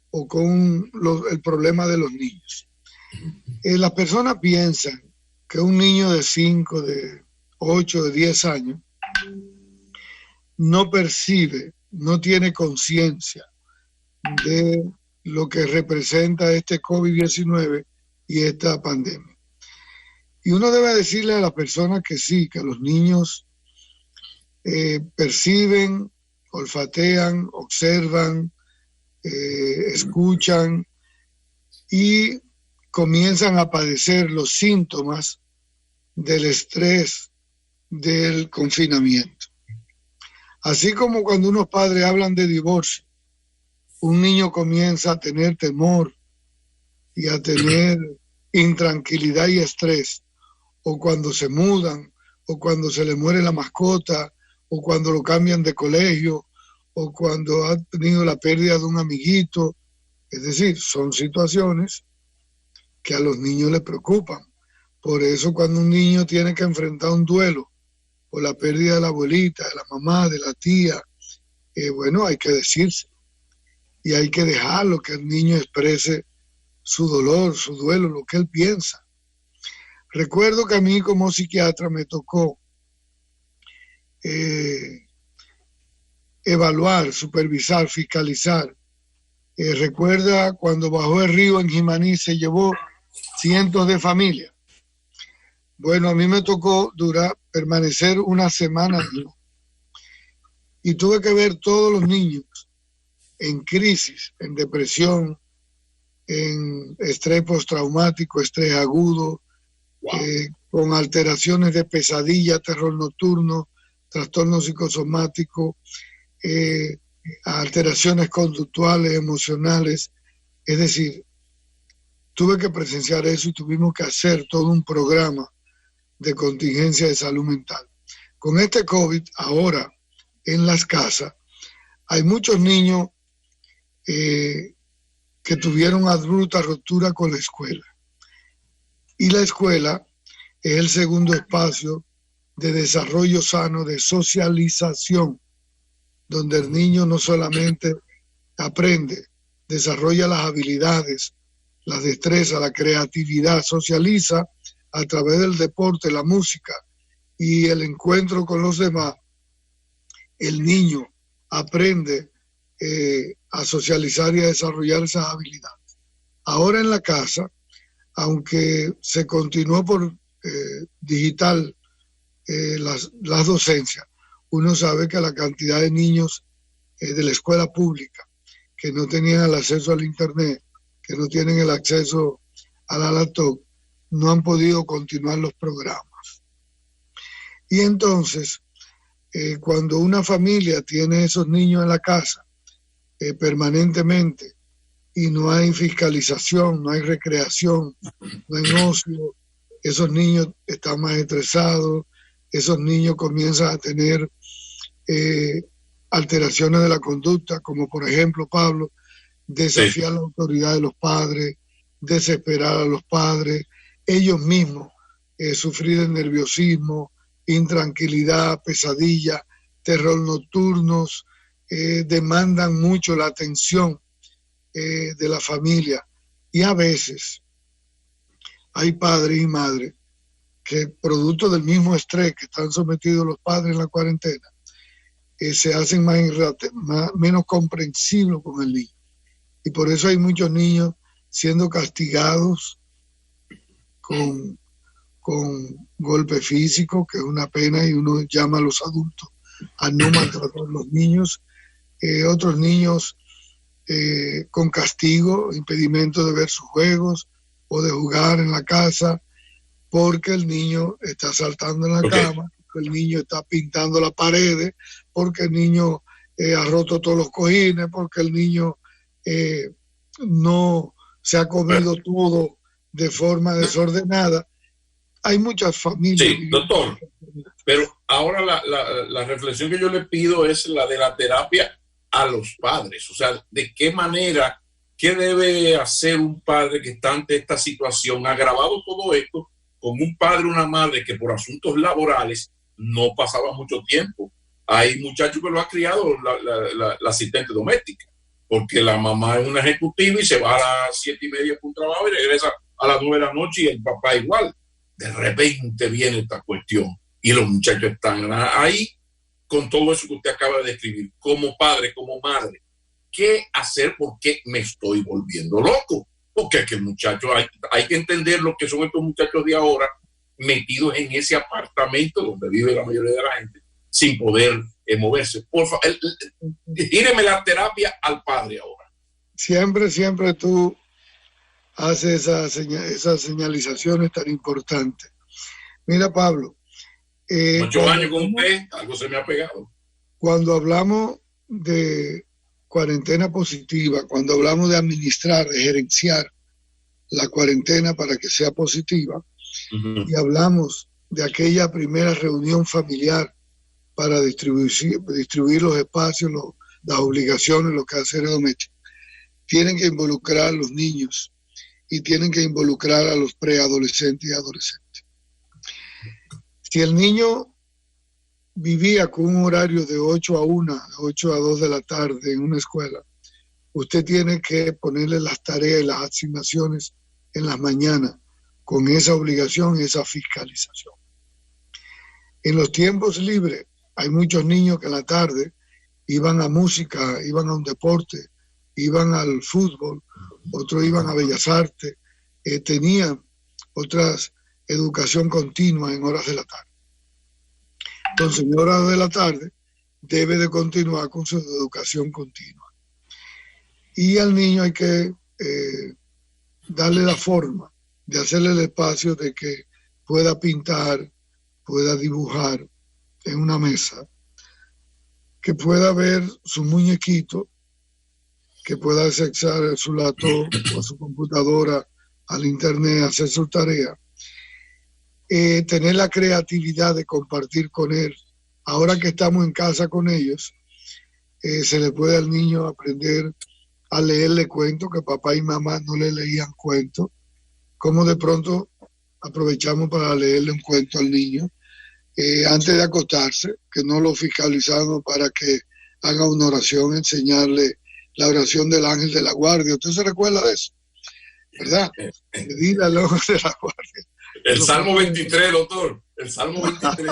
o con el problema de los niños. Las personas piensan que un niño de 5, de 8, de 10 años no percibe, no tiene conciencia de lo que representa este COVID-19 y esta pandemia. Y uno debe decirle a las personas que sí, que los niños perciben, olfatean, observan, escuchan y comienzan a padecer los síntomas del estrés del confinamiento. Así como cuando unos padres hablan de divorcio, un niño comienza a tener temor y a tener intranquilidad y estrés, o cuando se mudan, o cuando se le muere la mascota, o cuando lo cambian de colegio, o cuando ha tenido la pérdida de un amiguito. Es decir, son situaciones que a los niños les preocupan. Por eso cuando un niño tiene que enfrentar un duelo por la pérdida de la abuelita, de la mamá, de la tía, bueno, hay que decirse. Y hay que dejarlo que el niño exprese su dolor, su duelo, lo que él piensa. Recuerdo que a mí como psiquiatra me tocó evaluar, supervisar, fiscalizar. Recuerda cuando bajó el río en Jimaní se llevó cientos de familias. Bueno, a mí me tocó permanecer una semana y tuve que ver todos los niños en crisis, en depresión, en estrés postraumático, estrés agudo, con alteraciones de pesadilla, terror nocturno, trastorno psicosomático, alteraciones conductuales, emocionales. Es decir, tuve que presenciar eso y tuvimos que hacer todo un programa de contingencia de salud mental. Con este COVID, ahora en las casas, hay muchos niños que tuvieron abrupta ruptura con la escuela. Y la escuela es el segundo espacio de desarrollo sano, de socialización, donde el niño no solamente aprende, desarrolla las habilidades, las destrezas, la creatividad, socializa a través del deporte, la música y el encuentro con los demás. El niño aprende a socializar y a desarrollar esas habilidades. Ahora en la casa, aunque se continuó por digital las docencias, uno sabe que la cantidad de niños de la escuela pública que no tenían el acceso al internet, que no tienen el acceso a la laptop, no han podido continuar los programas. Y entonces, cuando una familia tiene esos niños en la casa permanentemente y no hay fiscalización, no hay recreación, no hay ocio, esos niños están más estresados, esos niños comienzan a tener alteraciones de la conducta, como por ejemplo, Pablo, desafiar la autoridad de los padres, desesperar a los padres, ellos mismos sufrir de nerviosismo, intranquilidad, pesadilla, terror nocturnos, demandan mucho la atención de la familia. Y a veces hay padres y madres que, producto del mismo estrés que están sometidos los padres en la cuarentena, se hacen menos comprensibles con el niño. Y por eso hay muchos niños siendo castigados con golpe físico, que es una pena, y uno llama a los adultos a no maltratar a los niños. Otros niños con castigo, impedimento de ver sus juegos o de jugar en la casa, porque el niño está saltando en la cama, porque el niño está pintando las paredes, porque el niño ha roto todos los cojines, porque el niño no se ha comido todo de forma desordenada. Hay muchas familias.
Sí, doctor, pero ahora la reflexión que yo le pido es la de la terapia a los padres. O sea, ¿de qué manera, qué debe hacer un padre que está ante esta situación, agravado todo esto, con un padre o una madre que por asuntos laborales no pasaba mucho tiempo? Hay muchachos que lo ha criado la asistente doméstica, porque la mamá es una ejecutiva y se va a las 7:30 por un trabajo y regresa a las 9 de la noche, y el papá igual. De repente viene esta cuestión y los muchachos están ahí con todo eso que usted acaba de describir, como padre, como madre. ¿Qué hacer? Porque me estoy volviendo loco. Porque es que el muchacho, hay que entender lo que son estos muchachos de ahora, metidos en ese apartamento donde vive la mayoría de la gente, sin poder moverse. Por favor, gíreme la terapia al padre ahora.
Siempre tú haces esas señalizaciones tan importantes. Mira, Pablo.
8 años con usted, algo se me ha pegado.
Cuando hablamos de cuarentena positiva, cuando hablamos de administrar, de gerenciar la cuarentena para que sea positiva, y hablamos de aquella primera reunión familiar para distribuir los espacios, las obligaciones, los quehaceres domésticos, tienen que involucrar a los niños y tienen que involucrar a los preadolescentes y adolescentes. Si el niño vivía con un horario de 8 a 1, de 8 a 2 de la tarde en una escuela, usted tiene que ponerle las tareas y las asignaciones en las mañanas, con esa obligación y esa fiscalización. En los tiempos libres, hay muchos niños que en la tarde iban a música, iban a un deporte, iban al fútbol, otros iban a Bellas Artes, tenían otras educación continua en horas de la tarde. Entonces, en horas de la tarde debe de continuar con su educación continua. Y al niño hay que darle la forma de hacerle el espacio de que pueda pintar, pueda dibujar en una mesa, que pueda ver su muñequito, que pueda acceder su laptop o su computadora al internet, hacer su tarea. Tener la creatividad de compartir con él. Ahora que estamos en casa con ellos, se le puede al niño aprender a leerle cuentos que papá y mamá no le leían cuentos, como de pronto aprovechamos para leerle un cuento al niño antes de acostarse, que no lo fiscalizamos para que haga una oración, enseñarle la oración del ángel de la guardia. ¿Usted se recuerda de eso? ¿Verdad? Dile al ángel de la guardia.
El Salmo 23, doctor. El Salmo 23.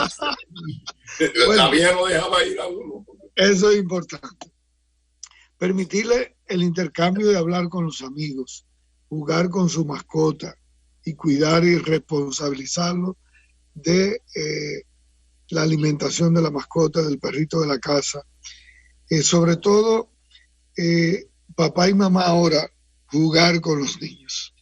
Bueno, la vieja no dejaba ir a uno.
Eso es importante. Permitirle el intercambio de hablar con los amigos, jugar con su mascota y cuidar y responsabilizarlo de la alimentación de la mascota, del perrito de la casa. Sobre todo, papá y mamá ahora, jugar con los niños.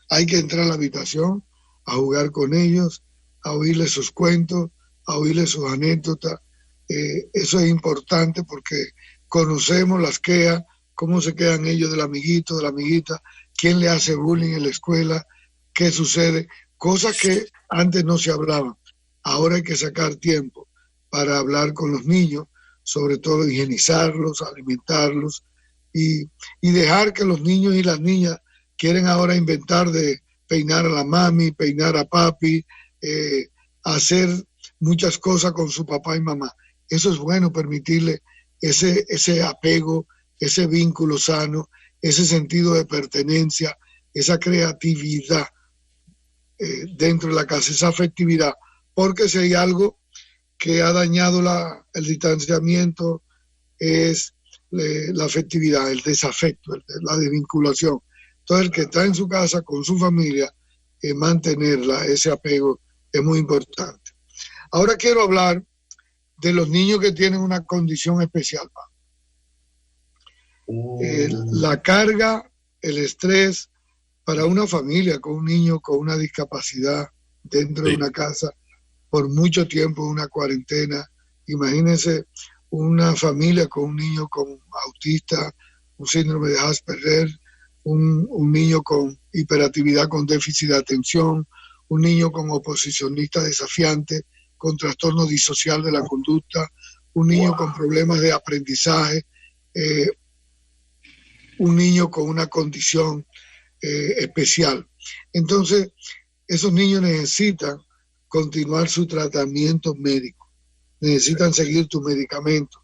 Hay que entrar a la habitación a jugar con ellos, a oírles sus cuentos, a oírles sus anécdotas. Eso es importante porque conocemos las quejas, cómo se quedan ellos del amiguito, de la amiguita, quién le hace bullying en la escuela, qué sucede, cosas que antes no se hablaban. Ahora hay que sacar tiempo para hablar con los niños, sobre todo higienizarlos, alimentarlos y dejar que los niños y las niñas quieren ahora inventar de peinar a la mami, peinar a papi, hacer muchas cosas con su papá y mamá. Eso es bueno, permitirle ese apego, ese vínculo sano, ese sentido de pertenencia, esa creatividad dentro de la casa, esa afectividad, porque si hay algo que ha dañado el distanciamiento es la afectividad, el desafecto, la desvinculación. Entonces el que está en su casa con su familia, mantenerla, ese apego es muy importante. Ahora quiero hablar de los niños que tienen una condición especial. La carga, el estrés para una familia con un niño con una discapacidad dentro de una casa por mucho tiempo, una cuarentena. Imagínense una familia con un niño con autista, un síndrome de Asperger, un niño con hiperactividad con déficit de atención, un niño con oposicionista desafiante, con trastorno disocial de la conducta, un niño con problemas de aprendizaje, un niño con una condición especial. Entonces, esos niños necesitan continuar su tratamiento médico, necesitan seguir tus medicamentos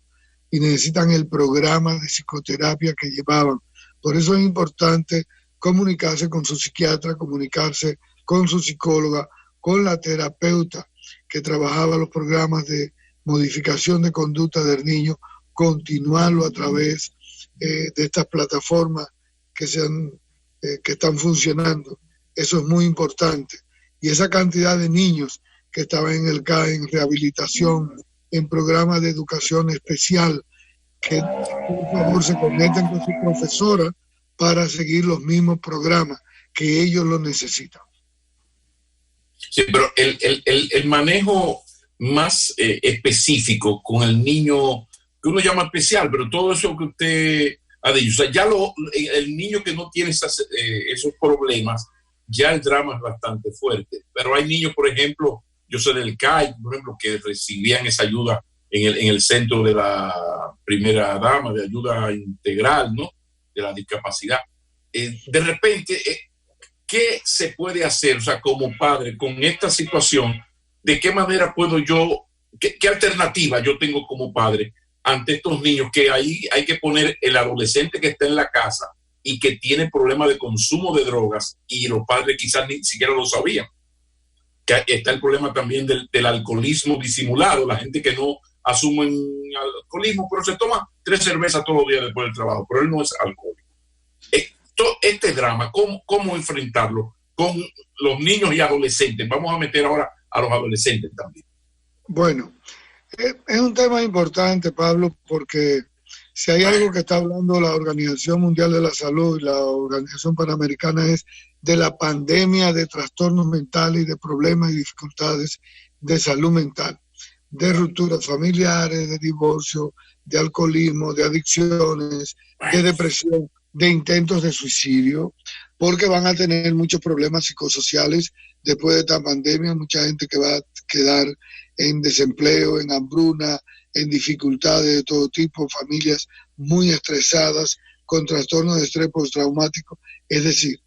y necesitan el programa de psicoterapia que llevaban. Por eso es importante comunicarse con su psiquiatra, comunicarse con su psicóloga, con la terapeuta que trabajaba los programas de modificación de conducta del niño, continuarlo a través de estas plataformas que están funcionando. Eso es muy importante. Y esa cantidad de niños que estaban en el CAE, en rehabilitación, en programas de educación especial, que por favor se conecten con su profesora para seguir los mismos programas que ellos lo necesitan.
Sí, pero el manejo más específico con el niño que uno llama especial, pero todo eso que usted ha dicho, o sea, ya el niño que no tiene esos problemas, ya el drama es bastante fuerte. Pero hay niños, por ejemplo, yo sé del CAI, por ejemplo, que recibían esa ayuda en el centro de la primera dama, de ayuda integral, ¿no? De la discapacidad. De repente, ¿qué se puede hacer, o sea, como padre, con esta situación? ¿De qué manera puedo yo, qué alternativa yo tengo como padre ante estos niños que ahí hay que poner el adolescente que está en la casa y que tiene problemas de consumo de drogas y los padres quizás ni siquiera lo sabían? Que está el problema también del alcoholismo disimulado, la gente que no asume alcoholismo, pero se toma 3 cervezas todos los días después del trabajo, pero él no es alcohólico. Este drama, ¿cómo enfrentarlo con los niños y adolescentes? Vamos a meter ahora a los adolescentes también.
Bueno, es un tema importante, Pablo, porque si hay algo que está hablando la Organización Mundial de la Salud y la Organización Panamericana es de la pandemia de trastornos mentales y de problemas y dificultades de salud mental, de rupturas familiares, de divorcio, de alcoholismo, de adicciones, de depresión, de intentos de suicidio, porque van a tener muchos problemas psicosociales después de esta pandemia, mucha gente que va a quedar en desempleo, en hambruna, en dificultades de todo tipo, familias muy estresadas, con trastornos de estrés postraumático. Es decir,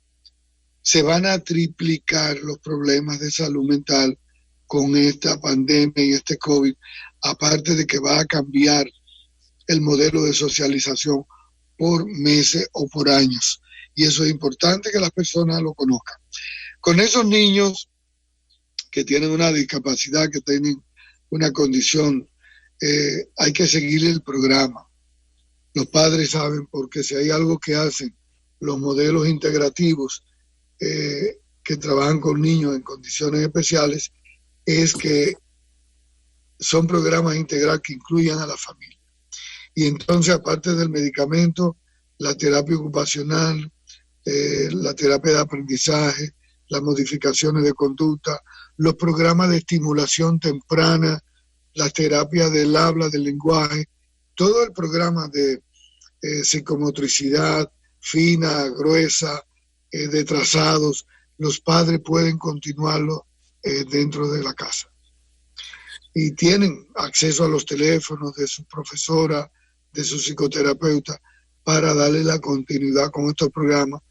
se van a triplicar los problemas de salud mental con esta pandemia y este COVID, aparte de que va a cambiar el modelo de socialización por meses o por años. Y eso es importante que las personas lo conozcan. Con esos niños que tienen una discapacidad, que tienen una condición, hay que seguir el programa. Los padres saben, porque si hay algo que hacen los modelos integrativos que trabajan con niños en condiciones especiales, es que son programas integrales que incluyan a la familia. Y entonces, aparte del medicamento, la terapia ocupacional, la terapia de aprendizaje, las modificaciones de conducta, los programas de estimulación temprana, la terapia del habla, del lenguaje, todo el programa de psicomotricidad fina, gruesa, de trazados, los padres pueden continuarlo dentro de la casa. Y tienen acceso a los teléfonos de su profesora, de su psicoterapeuta, para darle la continuidad con estos programas,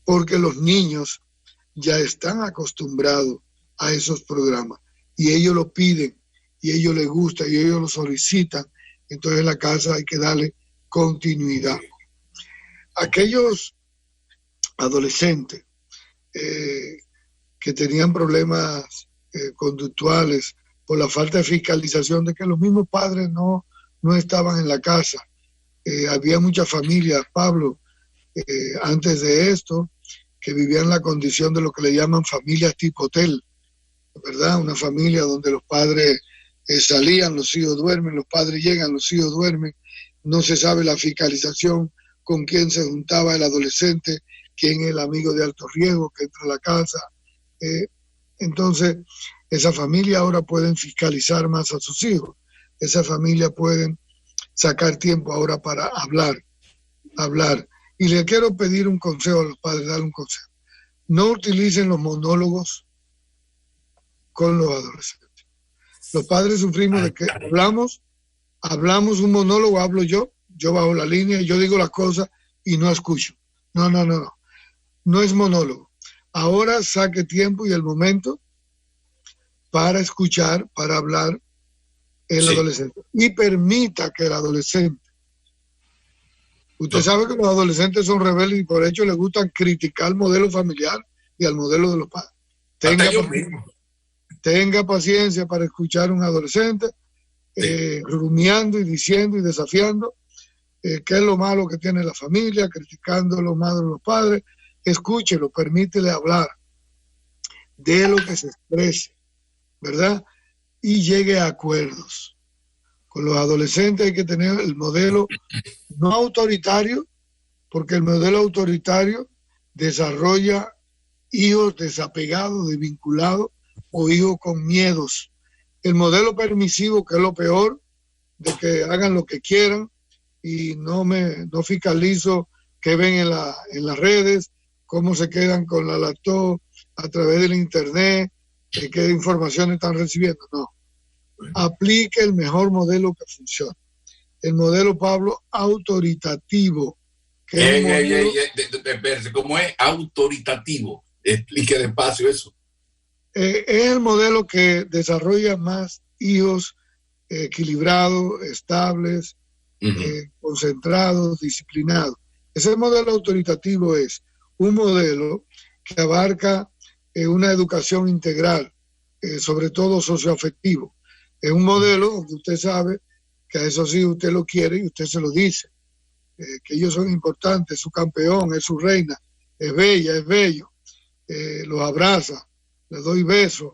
porque los niños ya están acostumbrados a esos programas y ellos lo piden y ellos les gusta y ellos lo solicitan. Entonces en la casa hay que darle continuidad. Aquellos adolescentes que tenían problemas conductuales por la falta de fiscalización, de que los mismos padres no estaban en la casa. Había muchas familias, Pablo, antes de esto, que vivían la condición de lo que le llaman familias tipo hotel, ¿verdad? Una familia donde los padres salían, los hijos duermen, los padres llegan, los hijos duermen, no se sabe la fiscalización, con quién se juntaba el adolescente, quién es el amigo de alto riesgo que entra a la casa. Entonces, esa familia ahora pueden fiscalizar más a sus hijos, esa familia pueden sacar tiempo ahora para hablar. Y le quiero pedir un consejo a los padres, darle un consejo. No utilicen los monólogos con los adolescentes. Los padres sufrimos de que hablamos un monólogo, hablo yo bajo la línea y yo digo las cosas y no escucho. No. No es monólogo. Ahora saque tiempo y el momento para escuchar, para hablar el adolescente. Y permita que el adolescente. Usted sabe que los adolescentes son rebeldes y por hecho les gustan criticar el modelo familiar y al modelo de los padres. Tenga paciencia para escuchar a un adolescente rumiando y diciendo y desafiando qué es lo malo que tiene la familia, criticando lo malo de los padres. Escúchelo, permítele hablar de lo que se exprese, ¿verdad? Y llegue a acuerdos. Con los adolescentes hay que tener el modelo no autoritario, porque el modelo autoritario desarrolla hijos desapegados, desvinculados o hijos con miedos. El modelo permisivo, que es lo peor, de que hagan lo que quieran y no fiscalizo qué ven en las redes, cómo se quedan con la laptop a través del internet, qué información están recibiendo. No. Aplique el mejor modelo que funcione. El modelo, Pablo, autoritativo.
¿Cómo es autoritativo? Explique despacio eso.
Es el modelo que desarrolla más hijos equilibrados, estables, concentrados, disciplinados. Ese modelo autoritativo es un modelo que abarca una educación integral, sobre todo socioafectivo. Es un modelo donde usted sabe que a esos hijos usted lo quiere y usted se lo dice, que ellos son importantes, es su campeón, es su reina, es bella, es bello, los abraza, les doy besos,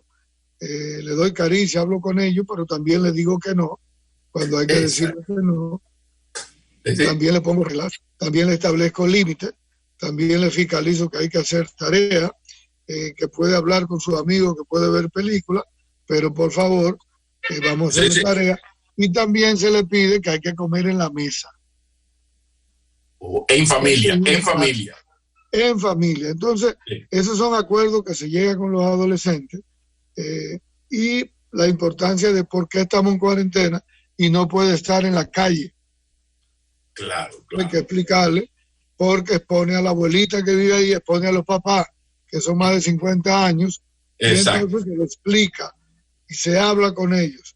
le doy caricia, hablo con ellos, pero también les digo que no, cuando hay que decirle que no. También le pongo relación, también le establezco límites, también le fiscalizo que hay que hacer tareas, que puede hablar con sus amigos, que puede ver películas, pero por favor, vamos a hacer tarea. Y también se le pide que hay que comer en la mesa.
En familia.
Entonces, esos son acuerdos que se llegan con los adolescentes y la importancia de por qué estamos en cuarentena y no puede estar en la calle.
Claro.
Hay que explicarle, porque expone a la abuelita que vive ahí, expone a los papás, que son más de 50 años,
exacto.
Y entonces se lo explica y se habla con ellos.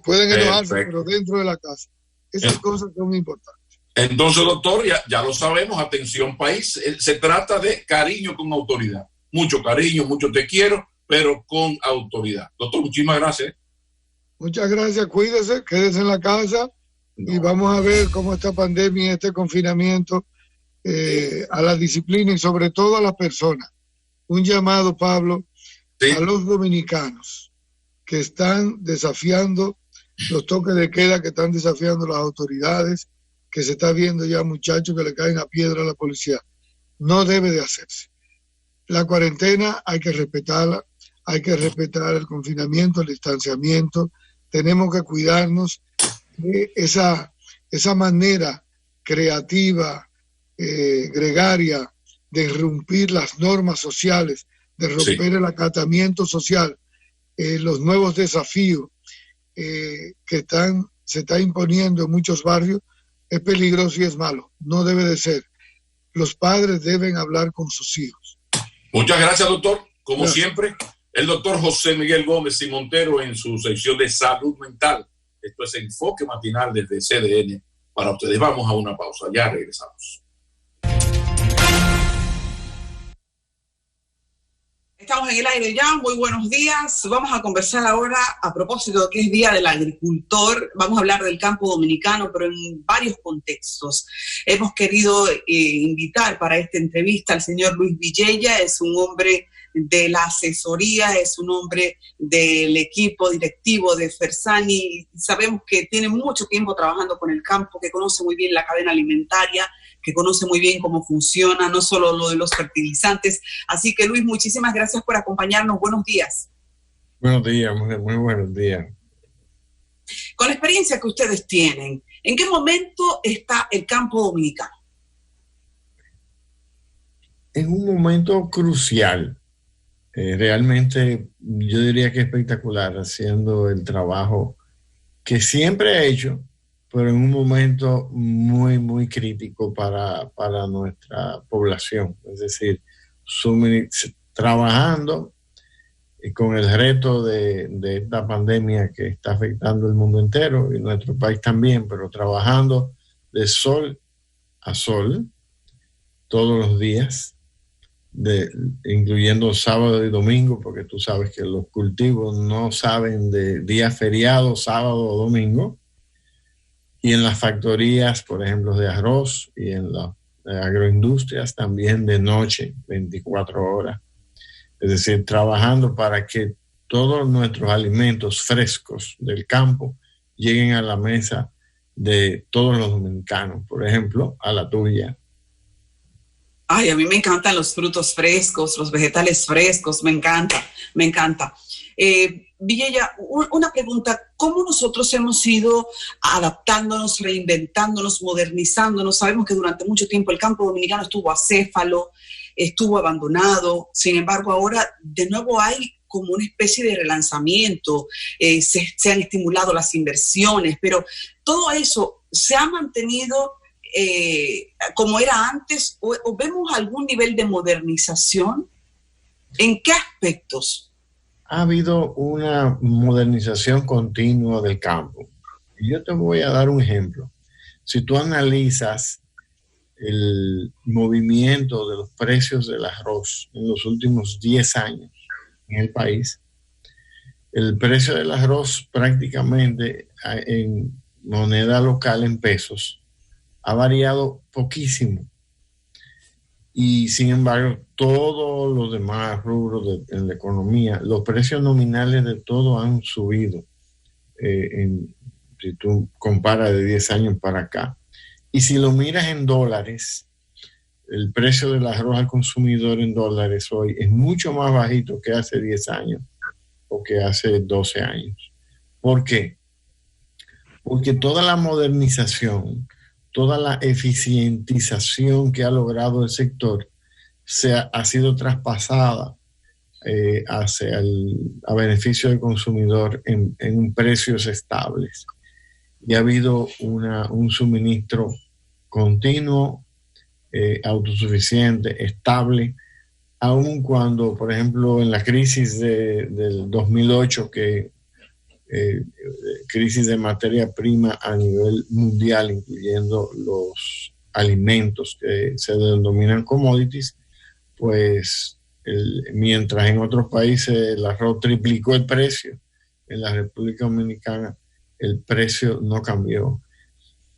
Pueden enojarse, pero dentro de la casa. Esas cosas son importantes.
Entonces, doctor, ya lo sabemos, atención país, se trata de cariño con autoridad. Mucho cariño, mucho te quiero, pero con autoridad. Doctor, muchísimas gracias.
Muchas gracias, cuídese, quédese en la casa y vamos a ver cómo esta pandemia, este confinamiento, a la disciplina y sobre todo a las personas. Un llamado, Pablo, a los dominicanos que están desafiando los toques de queda, que están desafiando las autoridades, que se está viendo ya muchachos que le caen a piedra a la policía. No debe de hacerse. La cuarentena hay que respetarla, hay que respetar el confinamiento, el distanciamiento. Tenemos que cuidarnos de esa manera creativa, gregaria, de irrumpir las normas sociales de romper el acatamiento social, los nuevos desafíos que se está imponiendo en muchos barrios, es peligroso y es malo. No debe de ser. Los padres deben hablar con sus hijos.
Muchas gracias, doctor. Como siempre, el doctor José Miguel Gómez y Montero en su sección de salud mental. Esto es Enfoque Matinal desde CDN para ustedes. Vamos a una pausa. Ya regresamos.
Estamos en el aire ya, muy buenos días. Vamos a conversar ahora a propósito de que es Día del Agricultor. Vamos a hablar del campo dominicano, pero en varios contextos. Hemos querido invitar para esta entrevista al señor Luis Villella. Es un hombre de la asesoría, es un hombre del equipo directivo de Fersani. Sabemos que tiene mucho tiempo trabajando con el campo, que conoce muy bien la cadena alimentaria, que conoce muy bien cómo funciona, no solo lo de los fertilizantes. Así que, Luis, muchísimas gracias por acompañarnos. Buenos días.
Buenos días, muy buenos días.
Con la experiencia que ustedes tienen, ¿en qué momento está el campo dominicano?
En un momento crucial. Realmente yo diría que espectacular, haciendo el trabajo que siempre ha hecho, pero en un momento muy, muy crítico para nuestra población. Es decir, trabajando con el reto de esta pandemia que está afectando el mundo entero y nuestro país también, pero trabajando de sol a sol todos los días, incluyendo sábado y domingo, porque tú sabes que los cultivos no saben de día feriado, sábado o domingo. Y en las factorías, por ejemplo, de arroz y en las agroindustrias también de noche, 24 horas. Es decir, trabajando para que todos nuestros alimentos frescos del campo lleguen a la mesa de todos los dominicanos, por ejemplo, a la tuya.
Ay, a mí me encantan los frutos frescos, los vegetales frescos, me encanta. Villella, una pregunta, ¿cómo nosotros hemos ido adaptándonos, reinventándonos, modernizándonos? Sabemos que durante mucho tiempo el campo dominicano estuvo acéfalo, estuvo abandonado, sin embargo ahora de nuevo hay como una especie de relanzamiento, se han estimulado las inversiones, pero todo eso se ha mantenido como era antes, o vemos algún nivel de modernización. ¿En qué aspectos?
Ha habido una modernización continua del campo. Y yo te voy a dar un ejemplo. Si tú analizas el movimiento de los precios del arroz en los últimos 10 años en el país, el precio del arroz prácticamente en moneda local, en pesos, ha variado poquísimo. Y sin embargo, todos los demás rubros en la economía, los precios nominales de todo han subido. Si tú comparas de 10 años para acá. Y si lo miras en dólares, el precio del arroz al consumidor en dólares hoy es mucho más bajito que hace 10 años o que hace 12 años. ¿Por qué? Porque toda la modernización, toda la eficientización que ha logrado el sector ha sido traspasada a beneficio del consumidor en precios estables. Y ha habido un suministro continuo, autosuficiente, estable, aun cuando, por ejemplo, en la crisis del 2008, crisis de materia prima a nivel mundial, incluyendo los alimentos que se denominan commodities, pues mientras en otros países el arroz triplicó el precio, en la República Dominicana el precio no cambió.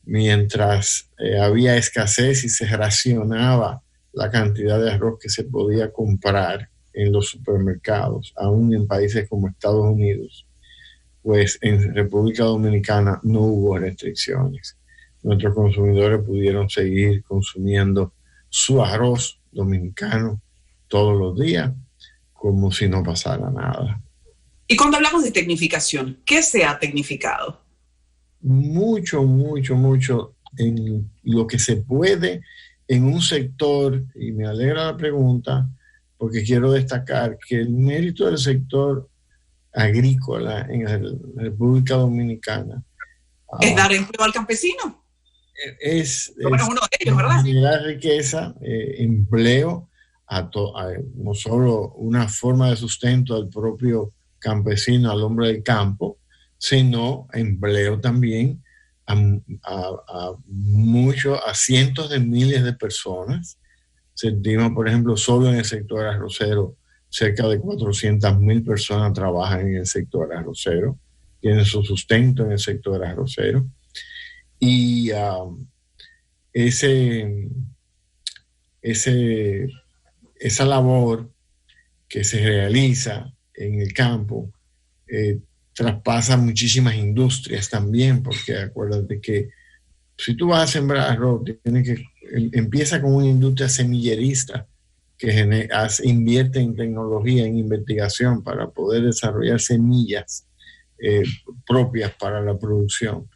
Mientras había escasez y se racionaba la cantidad de arroz que se podía comprar en los supermercados, aún en países como Estados Unidos, pues en República Dominicana no hubo restricciones. Nuestros consumidores pudieron seguir consumiendo su arroz dominicano todos los días, como si no pasara nada.
Y cuando hablamos de tecnificación, ¿qué se ha tecnificado?
Mucho en lo que se puede en un sector, y me alegra la pregunta, porque quiero destacar que el mérito del sector agrícola en la República Dominicana
es dar empleo al campesino.
Es
uno de ellos, ¿verdad?
Generar riqueza, empleo, no solo una forma de sustento al propio campesino, al hombre del campo, sino empleo también a cientos de miles de personas. Se estima, por ejemplo, solo en el sector arrocero, cerca de 400.000 personas trabajan en el sector arrocero, tienen su sustento en el sector arrocero. Y esa labor que se realiza en el campo traspasa muchísimas industrias también, porque acuérdate que si tú vas a sembrar arroz, empieza con una industria semillerista que invierte en tecnología, en investigación para poder desarrollar semillas propias para la producción.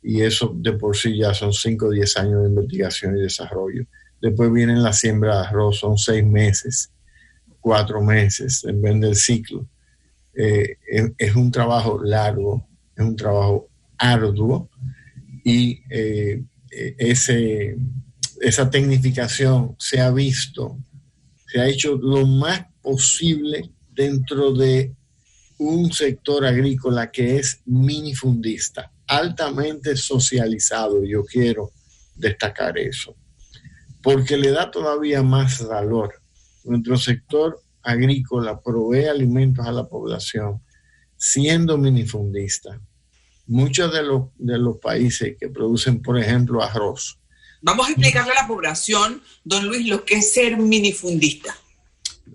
Y eso de por sí ya son 5 o 10 años de investigación y desarrollo. Después viene la siembra de arroz, son 6 meses, 4 meses, en vez del ciclo. Es un trabajo largo, es un trabajo arduo, y esa tecnificación se ha hecho lo más posible dentro de un sector agrícola que es minifundista, altamente socializado. Yo quiero destacar eso, porque le da todavía más valor. Nuestro sector agrícola provee alimentos a la población siendo minifundista. Muchos de los países que producen, por ejemplo, arroz.
Vamos a explicarle a la población, don Luis, lo que es ser minifundista.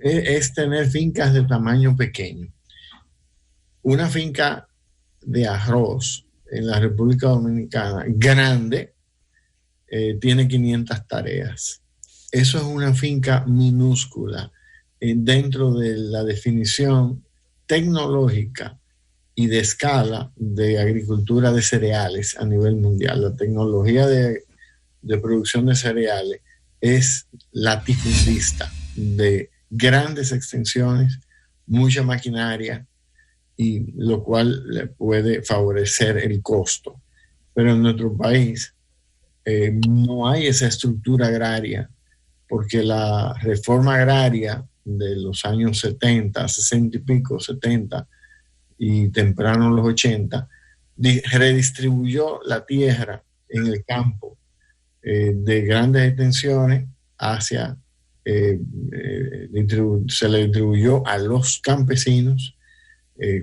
Es tener fincas de tamaño pequeño. Una finca de arroz en la República Dominicana grande tiene 500 tareas. Eso es una finca minúscula dentro de la definición tecnológica y de escala de agricultura de cereales a nivel mundial. La tecnología de producción de cereales es latifundista, de grandes extensiones, mucha maquinaria, y lo cual le puede favorecer el costo. Pero en nuestro país no hay esa estructura agraria, porque la reforma agraria de los años 70, 60 y pico, 70 y temprano los 80, redistribuyó la tierra en el campo de grandes extensiones hacia, se le distribuyó a los campesinos.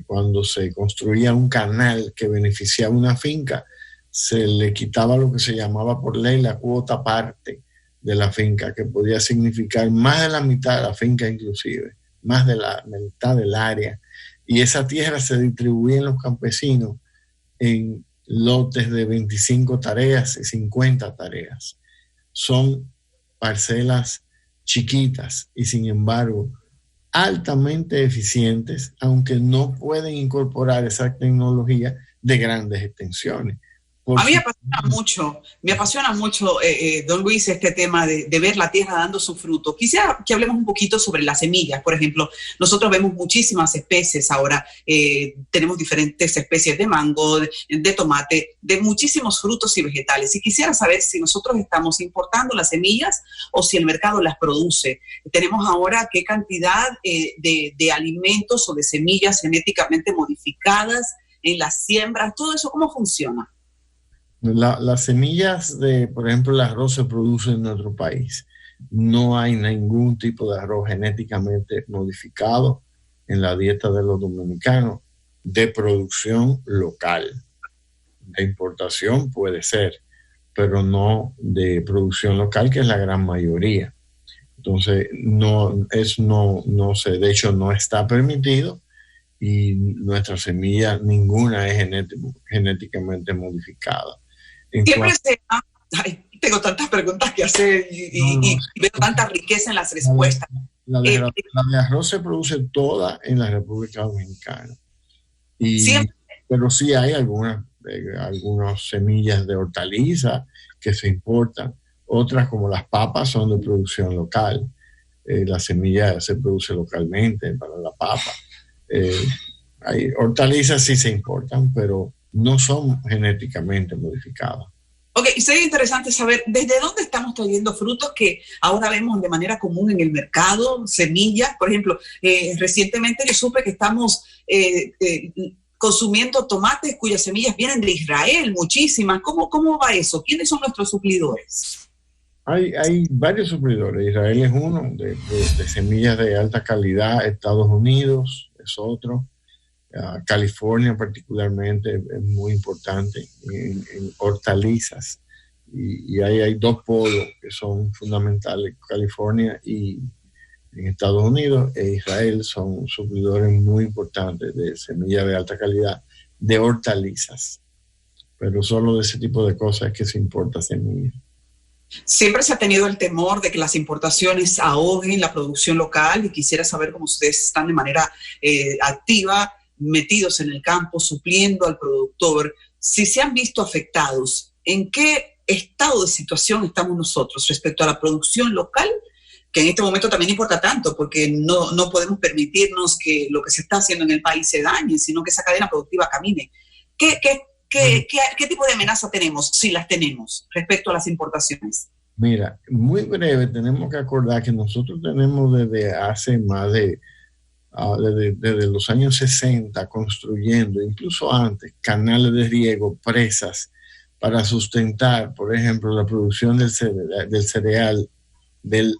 Cuando se construía un canal que beneficiaba una finca, se le quitaba lo que se llamaba por ley la cuota parte de la finca, que podía significar más de la mitad de la finca, inclusive más de la mitad del área, y esa tierra se distribuía en los campesinos en lotes de 25 tareas y 50 tareas. Son parcelas chiquitas y, sin embargo, altamente eficientes, aunque no pueden incorporar esa tecnología de grandes extensiones.
A mí me apasiona mucho, don Luis, este tema de ver la tierra dando su fruto. Quisiera que hablemos un poquito sobre las semillas. Por ejemplo, nosotros vemos muchísimas especies ahora. Tenemos diferentes especies de mango, de tomate, de muchísimos frutos y vegetales. Y quisiera saber si nosotros estamos importando las semillas o si el mercado las produce. Tenemos ahora qué cantidad de alimentos o de semillas genéticamente modificadas en las siembras. Todo eso, ¿cómo funciona?
Las semillas por ejemplo, el arroz se produce en nuestro país. No hay ningún tipo de arroz genéticamente modificado en la dieta de los dominicanos de producción local. De importación puede ser, pero no de producción local, que es la gran mayoría. Entonces, de hecho, no está permitido, y nuestra semilla ninguna es genéticamente modificada.
Tengo tantas preguntas que hacer y veo tanta riqueza en las respuestas.
La de arroz se produce toda en la República Dominicana. Pero sí hay algunas semillas de hortaliza que se importan. Otras, como las papas, son de producción local. La semilla se produce localmente para la papa. Hay hortalizas sí se importan, pero no son genéticamente modificadas.
Ok, y sería interesante saber desde dónde estamos trayendo frutos que ahora vemos de manera común en el mercado, semillas. Por ejemplo, recientemente yo supe que estamos consumiendo tomates cuyas semillas vienen de Israel, muchísimas. ¿Cómo va eso? ¿Quiénes son nuestros suplidores?
Hay varios suplidores. Israel es uno, de semillas de alta calidad. Estados Unidos es otro. California particularmente es muy importante en hortalizas. Y hay dos polos que son fundamentales. California y en Estados Unidos e Israel son suplidores muy importantes de semillas de alta calidad de hortalizas. Pero solo de ese tipo de cosas es que se importa semillas.
Siempre se ha tenido el temor de que las importaciones ahoguen la producción local, y quisiera saber cómo ustedes están de manera activa, metidos en el campo, supliendo al productor, si se han visto afectados, ¿en qué estado de situación estamos nosotros respecto a la producción local? Que en este momento también importa tanto, porque no podemos permitirnos que lo que se está haciendo en el país se dañe, sino que esa cadena productiva camine. ¿Qué tipo de amenaza tenemos, si las tenemos, respecto a las importaciones?
Mira, muy breve, tenemos que acordar que nosotros tenemos desde hace más de, desde los años 60, construyendo, incluso antes, canales de riego, presas, para sustentar, por ejemplo, la producción del cereal, del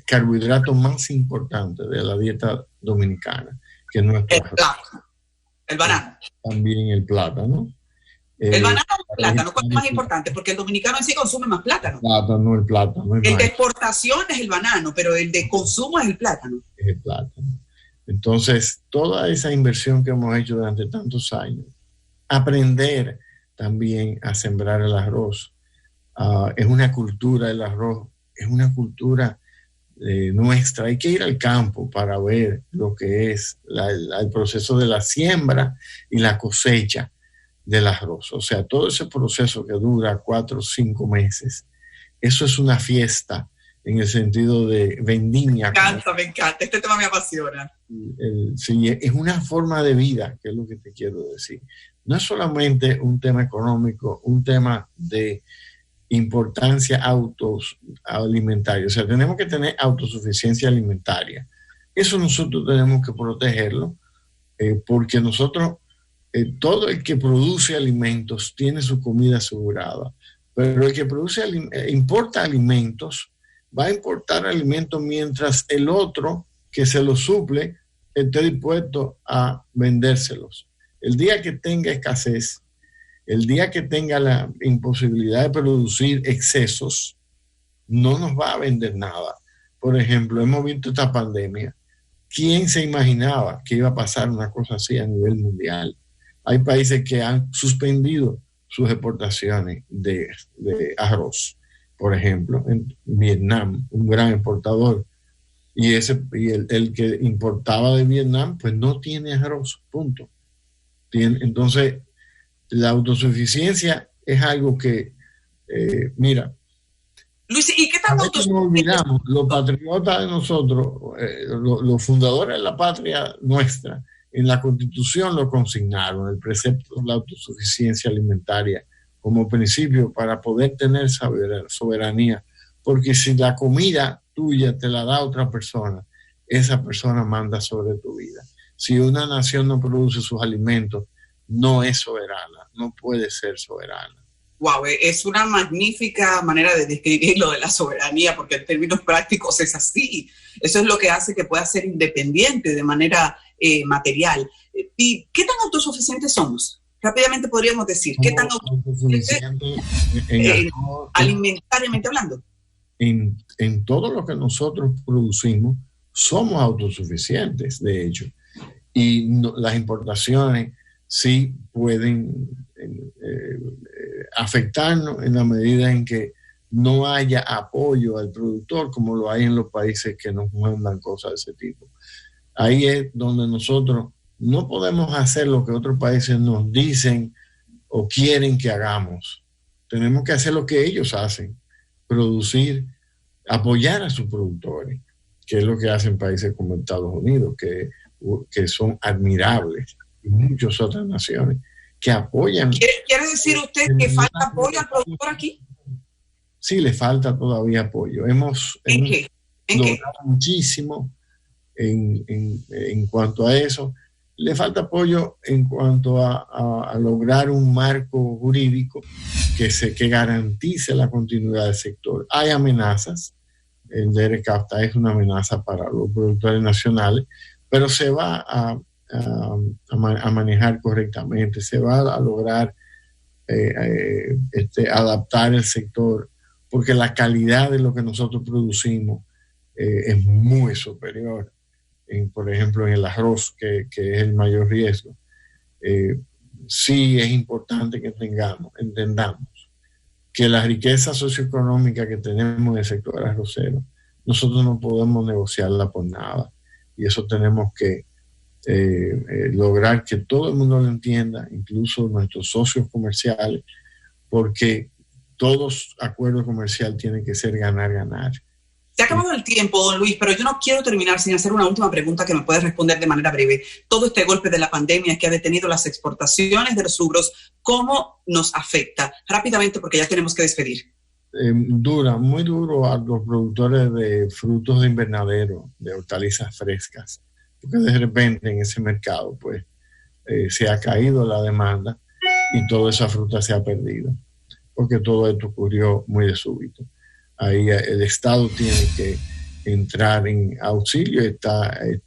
carbohidrato más importante de la dieta dominicana, que es nuestro
el banano.
También el plátano.
El banano o el plátano, ¿cuál es más importante? Porque el dominicano en sí consume más plátano.
El plátano.
El de exportación es el banano, pero el de consumo es el plátano.
Es el plátano. Entonces, toda esa inversión que hemos hecho durante tantos años, aprender también a sembrar el arroz, es una cultura, el arroz es una cultura nuestra. Hay que ir al campo para ver lo que es el proceso de la siembra y la cosecha del arroz. O sea, todo ese proceso que dura 4 o 5 meses, eso es una fiesta en el sentido de vendimia.
Me encanta, este tema me apasiona.
Sí, es una forma de vida, que es lo que te quiero decir. No es solamente un tema económico, un tema de importancia alimentaria. O sea, tenemos que tener autosuficiencia alimentaria. Eso nosotros tenemos que protegerlo, porque nosotros, todo el que produce alimentos tiene su comida asegurada, pero el que importa alimentos, va a importar alimentos mientras el otro que se los suple esté dispuesto a vendérselos. El día que tenga escasez, el día que tenga la imposibilidad de producir excesos, no nos va a vender nada. Por ejemplo, hemos visto esta pandemia. ¿Quién se imaginaba que iba a pasar una cosa así a nivel mundial? Hay países que han suspendido sus exportaciones de arroz. Por ejemplo, en Vietnam, un gran importador, y el que importaba de Vietnam, pues no tiene arroz, punto. Entonces, la autosuficiencia es algo que, mira,
Luis, ¿y qué tan
autosuficiente? Los patriotas de nosotros, los fundadores de la patria nuestra, en la Constitución lo consignaron, el precepto de la autosuficiencia alimentaria como principio para poder tener soberanía, porque si la comida tuya te la da otra persona, esa persona manda sobre tu vida. Si una nación no produce sus alimentos, no es soberana, no puede ser soberana.
Wow, es una magnífica manera de describir lo de la soberanía, porque en términos prácticos es así. Eso es lo que hace que pueda ser independiente de manera material. ¿Y qué tan autosuficientes somos? Rápidamente podríamos decir, ¿qué tan autosuficientes alimentariamente hablando?
En todo lo que nosotros producimos, somos autosuficientes, de hecho. Y las importaciones sí pueden afectarnos en la medida en que no haya apoyo al productor, como lo hay en los países que nos mandan cosas de ese tipo. Ahí es donde nosotros no podemos hacer lo que otros países nos dicen o quieren que hagamos. Tenemos que hacer lo que ellos hacen, producir, apoyar a sus productores. que es lo que hacen países como Estados Unidos, que son admirables, y muchas otras naciones que apoyan.
¿Quiere decir usted que falta apoyo al productor aquí?
Sí, le falta todavía apoyo. Hemos logrado muchísimo en cuanto a eso. Le falta apoyo en cuanto a lograr un marco jurídico que garantice la continuidad del sector. Hay amenazas. El DERECAFTA es una amenaza para los productores nacionales, pero se va a manejar correctamente, se va a lograr adaptar el sector, porque la calidad de lo que nosotros producimos es muy superior. Por ejemplo, en el arroz, que es el mayor riesgo, sí es importante que entendamos que la riqueza socioeconómica que tenemos en el sector arrocero, nosotros no podemos negociarla por nada. Y eso tenemos que lograr que todo el mundo lo entienda, incluso nuestros socios comerciales, porque todos acuerdos comerciales tienen que ser ganar-ganar.
Se ha acabado el tiempo, don Luis, pero yo no quiero terminar sin hacer una última pregunta que me puedes responder de manera breve. Todo este golpe de la pandemia que ha detenido las exportaciones de los rubros, ¿cómo nos afecta? Rápidamente, porque ya tenemos que despedir.
Muy duro a los productores de frutos de invernadero, de hortalizas frescas, porque de repente en ese mercado pues se ha caído la demanda y toda esa fruta se ha perdido, porque todo esto ocurrió muy de súbito. Ahí el Estado tiene que entrar en auxilio.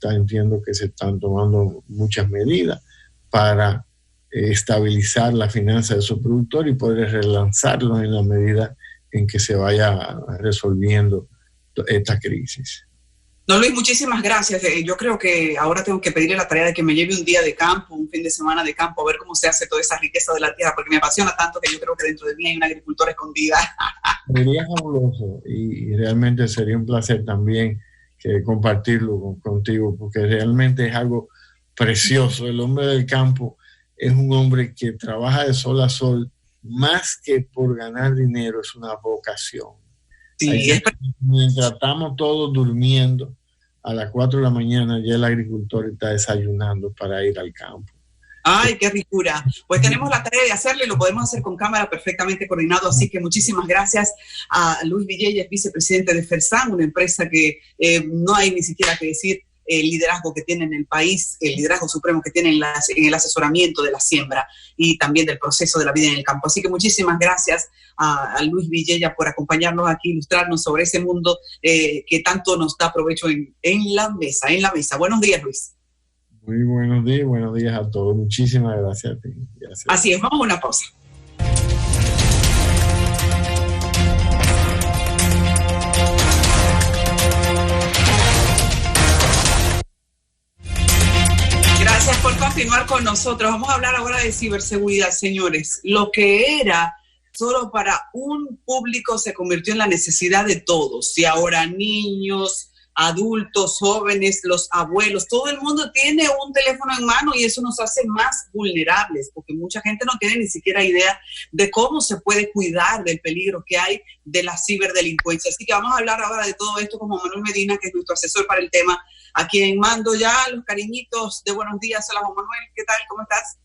Entiendo que se están tomando muchas medidas para estabilizar la finanza de esos productores y poder relanzarlos en la medida en que se vaya resolviendo esta crisis.
Don Luis, muchísimas gracias. Yo creo que ahora tengo que pedirle la tarea de que me lleve un día de campo, un fin de semana de campo, a ver cómo se hace toda esa riqueza de la tierra, porque me apasiona tanto que yo creo que dentro de mí hay una agricultura escondida.
Sería fabuloso y realmente sería un placer también compartirlo contigo, porque realmente es algo precioso. El hombre del campo es un hombre que trabaja de sol a sol, más que por ganar dinero, es una vocación. Sí, mientras estamos todos durmiendo, a las 4 de la mañana ya el agricultor está desayunando para ir al campo.
¡Ay, qué ricura! Pues tenemos la tarea de hacerlo y lo podemos hacer con cámara perfectamente coordinado, así que muchísimas gracias a Luis Villella, vicepresidente de FERSAN, una empresa que no hay ni siquiera que decir el liderazgo que tiene en el país, el liderazgo supremo que tiene en el asesoramiento de la siembra y también del proceso de la vida en el campo. Así que muchísimas gracias a Luis Villella por acompañarnos aquí, ilustrarnos sobre ese mundo que tanto nos da provecho en la mesa. Buenos días, Luis.
Muy buenos días a todos. Muchísimas gracias a ti. Gracias.
Así es, vamos a una pausa. Gracias por continuar con nosotros. Vamos a hablar ahora de ciberseguridad, señores. Lo que era solo para un público se convirtió en la necesidad de todos. Y ahora niños, adultos, jóvenes, los abuelos, todo el mundo tiene un teléfono en mano y eso nos hace más vulnerables porque mucha gente no tiene ni siquiera idea de cómo se puede cuidar del peligro que hay de la ciberdelincuencia. Así que vamos a hablar ahora de todo esto con Juan Manuel Medina, que es nuestro asesor para el tema, a quien mando ya los cariñitos de buenos días. Hola, Juan Manuel, ¿qué tal? ¿Cómo estás?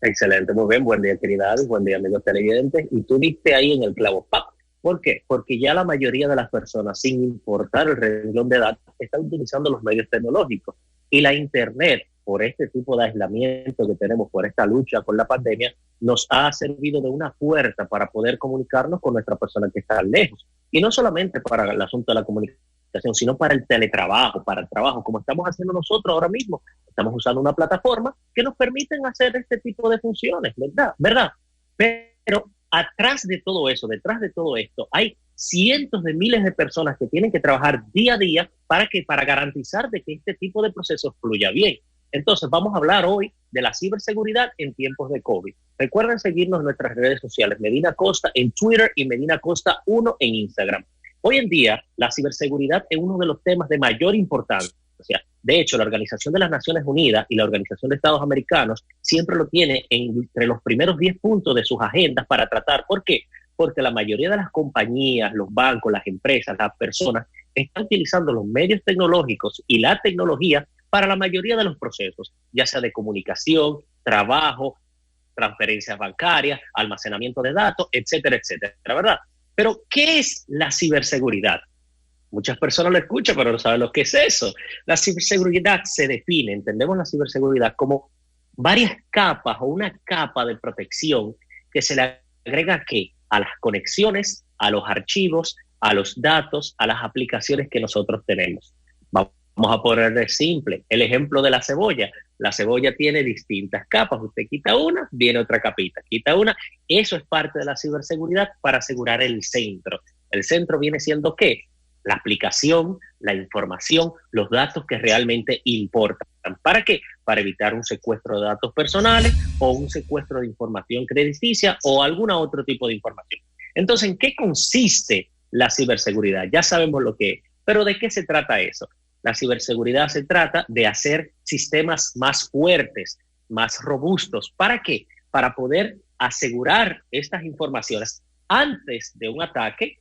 Excelente, muy bien. Buen día, querida Adi, buen día, amigos televidentes. Y tú diste ahí en el clavo, ¡pap! ¿Por qué? Porque ya la mayoría de las personas, sin importar el renglón de edad, están utilizando los medios tecnológicos. Y la Internet, por este tipo de aislamiento que tenemos, por esta lucha con la pandemia, nos ha servido de una puerta para poder comunicarnos con nuestra persona que está lejos. Y no solamente para el asunto de la comunicación, sino para el teletrabajo, para el trabajo, como estamos haciendo nosotros ahora mismo. Estamos usando una plataforma que nos permiten hacer este tipo de funciones, ¿verdad? Pero detrás de todo esto, hay cientos de miles de personas que tienen que trabajar día a día para garantizar de que este tipo de procesos fluya bien. Entonces, vamos a hablar hoy de la ciberseguridad en tiempos de COVID. Recuerden seguirnos en nuestras redes sociales, Medina Costa en Twitter y Medina Costa 1 en Instagram. Hoy en día, la ciberseguridad es uno de los temas de mayor importancia. De hecho, la Organización de las Naciones Unidas y la Organización de Estados Americanos siempre lo tiene entre los primeros 10 puntos de sus agendas para tratar. ¿Por qué? Porque la mayoría de las compañías, los bancos, las empresas, las personas está utilizando los medios tecnológicos y la tecnología para la mayoría de los procesos, ya sea de comunicación, trabajo, transferencias bancarias, almacenamiento de datos, etcétera, etcétera, ¿verdad? Pero, ¿qué es la ciberseguridad? Muchas personas lo escuchan, pero no saben lo que es eso. La ciberseguridad se define, entendemos la ciberseguridad como varias capas o una capa de protección que se le agrega ¿qué? A las conexiones, a los archivos, a los datos, a las aplicaciones que nosotros tenemos. Vamos a ponerle simple el ejemplo de la cebolla. La cebolla tiene distintas capas. Usted quita una, viene otra capita. Quita una. Eso es parte de la ciberseguridad para asegurar el centro. El centro viene siendo ¿qué? La aplicación, la información, los datos que realmente importan. ¿Para qué? Para evitar un secuestro de datos personales o un secuestro de información crediticia o algún otro tipo de información. Entonces, ¿en qué consiste la ciberseguridad? Ya sabemos lo que es, pero ¿de qué se trata eso? La ciberseguridad se trata de hacer sistemas más fuertes, más robustos. ¿Para qué? Para poder asegurar estas informaciones antes de un ataque,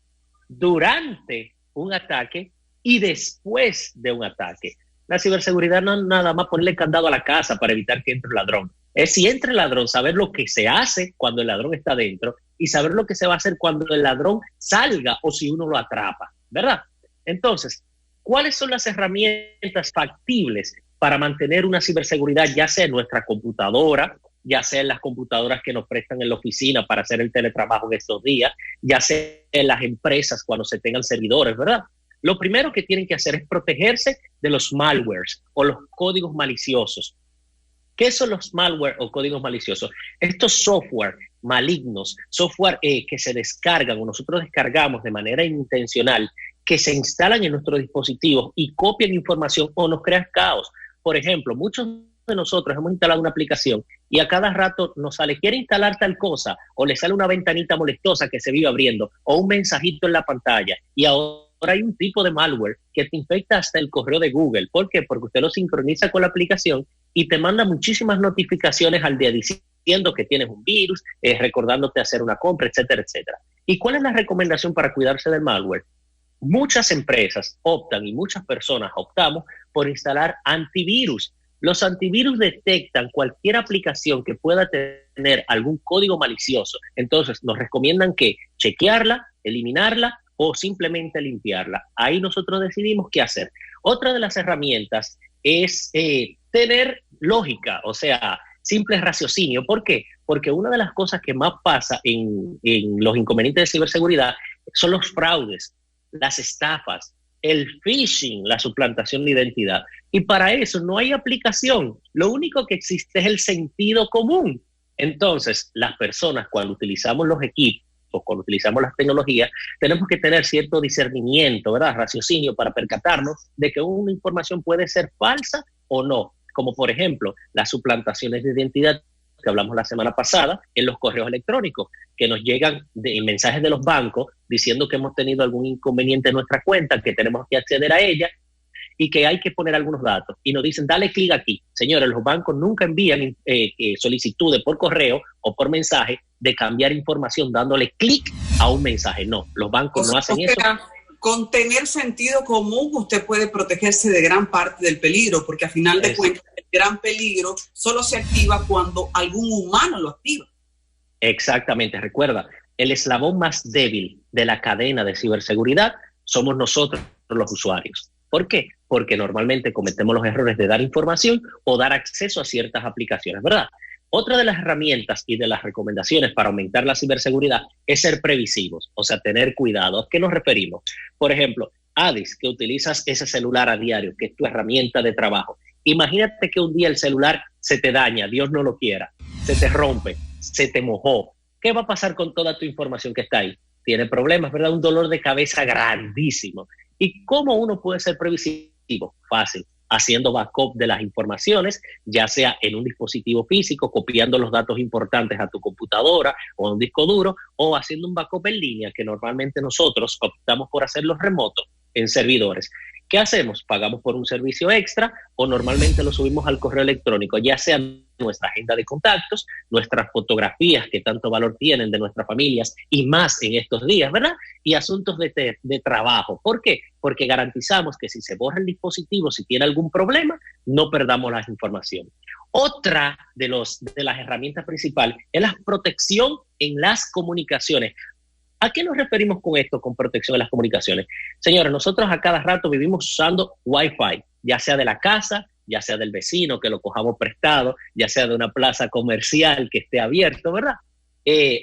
durante un ataque y después de un ataque. La ciberseguridad no es nada más ponerle candado a la casa para evitar que entre el ladrón. Es si entra el ladrón, saber lo que se hace cuando el ladrón está dentro y saber lo que se va a hacer cuando el ladrón salga o si uno lo atrapa, ¿verdad? Entonces, ¿cuáles son las herramientas factibles para mantener una ciberseguridad, ya sea en nuestra computadora, ya sea en las computadoras que nos prestan en la oficina para hacer el teletrabajo en estos días, ya sea en las empresas cuando se tengan servidores, ¿verdad? Lo primero que tienen que hacer es protegerse de los malwares o los códigos maliciosos. ¿Qué son los malware o códigos maliciosos? Estos software malignos, software que se descargan o nosotros descargamos de manera intencional, que se instalan en nuestros dispositivos y copian información o nos crean caos. Por ejemplo, muchos de nosotros hemos instalado una aplicación y a cada rato nos sale, quiere instalar tal cosa, o le sale una ventanita molestosa que se vive abriendo, o un mensajito en la pantalla, y ahora hay un tipo de malware que te infecta hasta el correo de Google. ¿Por qué? Porque usted lo sincroniza con la aplicación y te manda muchísimas notificaciones al día diciendo que tienes un virus, recordándote hacer una compra, etcétera, etcétera. ¿Y cuál es la recomendación para cuidarse del malware? Muchas empresas optan y muchas personas optamos por instalar antivirus. Los antivirus detectan cualquier aplicación que pueda tener algún código malicioso. Entonces, nos recomiendan que chequearla, eliminarla o simplemente limpiarla. Ahí nosotros decidimos qué hacer. Otra de las herramientas es tener lógica, o sea, simple raciocinio. ¿Por qué? Porque una de las cosas que más pasa en los inconvenientes de ciberseguridad son los fraudes, las estafas, el phishing, la suplantación de identidad. Y para eso no hay aplicación. Lo único que existe es el sentido común. Entonces, las personas cuando utilizamos los equipos, cuando utilizamos las tecnologías, tenemos que tener cierto discernimiento, ¿verdad? Raciocinio para percatarnos de que una información puede ser falsa o no. Como por ejemplo, las suplantaciones de identidad que hablamos la semana pasada en los correos electrónicos, que nos llegan mensajes de los bancos diciendo que hemos tenido algún inconveniente en nuestra cuenta, que tenemos que acceder a ella y que hay que poner algunos datos. Y nos dicen, dale clic aquí. Señores, los bancos nunca envían solicitudes por correo o por mensaje de cambiar información dándole clic a un mensaje. No, los bancos no hacen eso.
Con tener sentido común, usted puede protegerse de gran parte del peligro, porque a final de cuentas, el gran peligro solo se activa cuando algún humano lo activa.
Exactamente, recuerda, el eslabón más débil de la cadena de ciberseguridad somos nosotros, los usuarios. ¿Por qué? Porque normalmente cometemos los errores de dar información o dar acceso a ciertas aplicaciones, ¿verdad? Otra de las herramientas y de las recomendaciones para aumentar la ciberseguridad es ser previsivos, o sea, tener cuidado. ¿A qué nos referimos? Por ejemplo, Adis, que utilizas ese celular a diario, que es tu herramienta de trabajo. Imagínate que un día el celular se te daña, Dios no lo quiera, se te rompe, se te mojó. ¿Qué va a pasar con toda tu información que está ahí? Tiene problemas, ¿verdad? Un dolor de cabeza grandísimo. ¿Y cómo uno puede ser previsivo? Fácil. Haciendo backup de las informaciones, ya sea en un dispositivo físico, copiando los datos importantes a tu computadora o a un disco duro, o haciendo un backup en línea, que normalmente nosotros optamos por hacerlos remotos en servidores. ¿Qué hacemos? Pagamos por un servicio extra o normalmente lo subimos al correo electrónico, ya sea nuestra agenda de contactos, nuestras fotografías que tanto valor tienen de nuestras familias y más en estos días, ¿verdad? Y asuntos de trabajo. ¿Por qué? Porque garantizamos que si se borra el dispositivo, si tiene algún problema, no perdamos la información. Otra de las herramientas principales es la protección en las comunicaciones. ¿A qué nos referimos con esto, con protección de las comunicaciones? Señores, nosotros a cada rato vivimos usando Wi-Fi, ya sea de la casa, ya sea del vecino que lo cojamos prestado, ya sea de una plaza comercial que esté abierto, ¿verdad?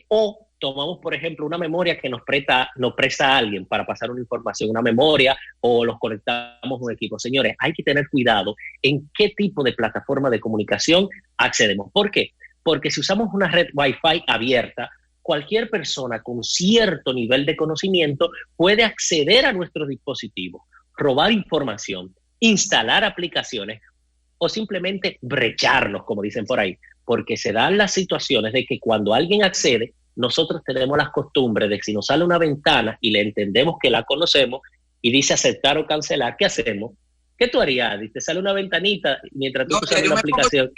O tomamos, por ejemplo, una memoria que nos presta alguien para pasar una información, una memoria, o los conectamos a un equipo. Señores, hay que tener cuidado en qué tipo de plataforma de comunicación accedemos. ¿Por qué? Porque si usamos una red Wi-Fi abierta, cualquier persona con cierto nivel de conocimiento puede acceder a nuestros dispositivos, robar información, instalar aplicaciones o simplemente brecharnos, como dicen por ahí, porque se dan las situaciones de que cuando alguien accede, nosotros tenemos las costumbres de que si nos sale una ventana y le entendemos que la conocemos y dice aceptar o cancelar, ¿qué hacemos? ¿Qué tú harías, Adi? Te sale una ventanita mientras tú usas una aplicación.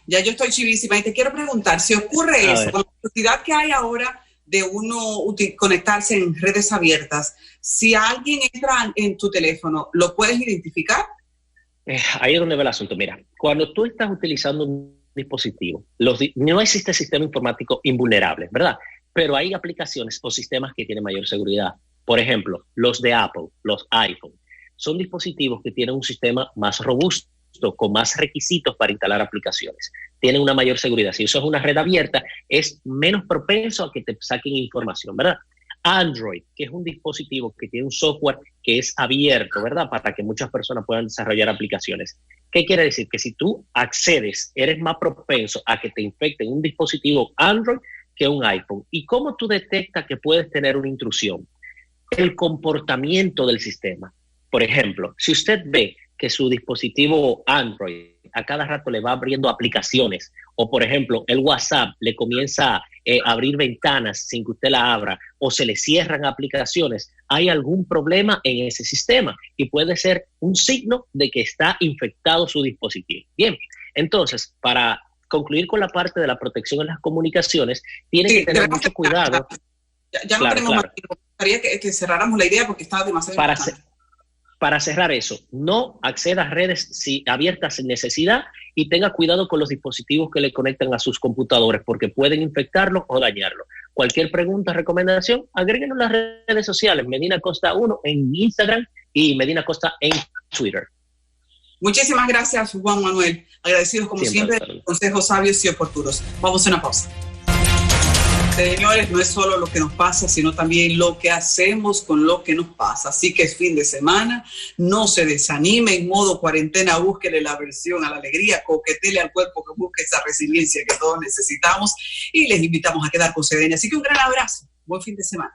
Ya yo estoy chivísima y te quiero preguntar, si ocurre eso, con la velocidad que hay ahora de uno conectarse en redes abiertas, si alguien entra en tu teléfono, ¿lo puedes identificar?
Ahí es donde va el asunto. Mira, cuando tú estás utilizando un dispositivo, no existe sistema informático invulnerable, ¿verdad? Pero hay aplicaciones o sistemas que tienen mayor seguridad. Por ejemplo, los de Apple, los iPhone. Son dispositivos que tienen un sistema más robusto, con más requisitos para instalar aplicaciones. Tienen una mayor seguridad. Si eso es una red abierta, es menos propenso a que te saquen información, ¿verdad? Android, que es un dispositivo que tiene un software que es abierto, ¿verdad? Para que muchas personas puedan desarrollar aplicaciones. ¿Qué quiere decir? Que si tú accedes, eres más propenso a que te infecten un dispositivo Android que un iPhone. ¿Y cómo tú detectas que puedes tener una intrusión? El comportamiento del sistema. Por ejemplo, si usted ve que su dispositivo Android a cada rato le va abriendo aplicaciones, o por ejemplo, el WhatsApp le comienza a abrir ventanas sin que usted la abra, o se le cierran aplicaciones, hay algún problema en ese sistema y puede ser un signo de que está infectado su dispositivo. Bien, entonces, para concluir con la parte de la protección en las comunicaciones, tiene que tener mucho cuidado.
Ya no tenemos más tiempo. Me gustaría que cerráramos la idea porque estaba demasiado importante.
Para cerrar eso, no acceda a redes abiertas sin necesidad y tenga cuidado con los dispositivos que le conectan a sus computadores porque pueden infectarlo o dañarlo. Cualquier pregunta, recomendación, agréguenos las redes sociales, Medina Costa 1 en Instagram y Medina Costa en Twitter.
Muchísimas gracias, Juan Manuel. Agradecidos como siempre consejos sabios y oportunos. Vamos a una pausa. Señores, no es solo lo que nos pasa, sino también lo que hacemos con lo que nos pasa. Así que es fin de semana, no se desanime, en modo cuarentena, búsquele la versión a la alegría, coquetele al cuerpo que busque esa resiliencia que todos necesitamos y les invitamos a quedar con Sedenia. Así que un gran abrazo, buen fin de semana.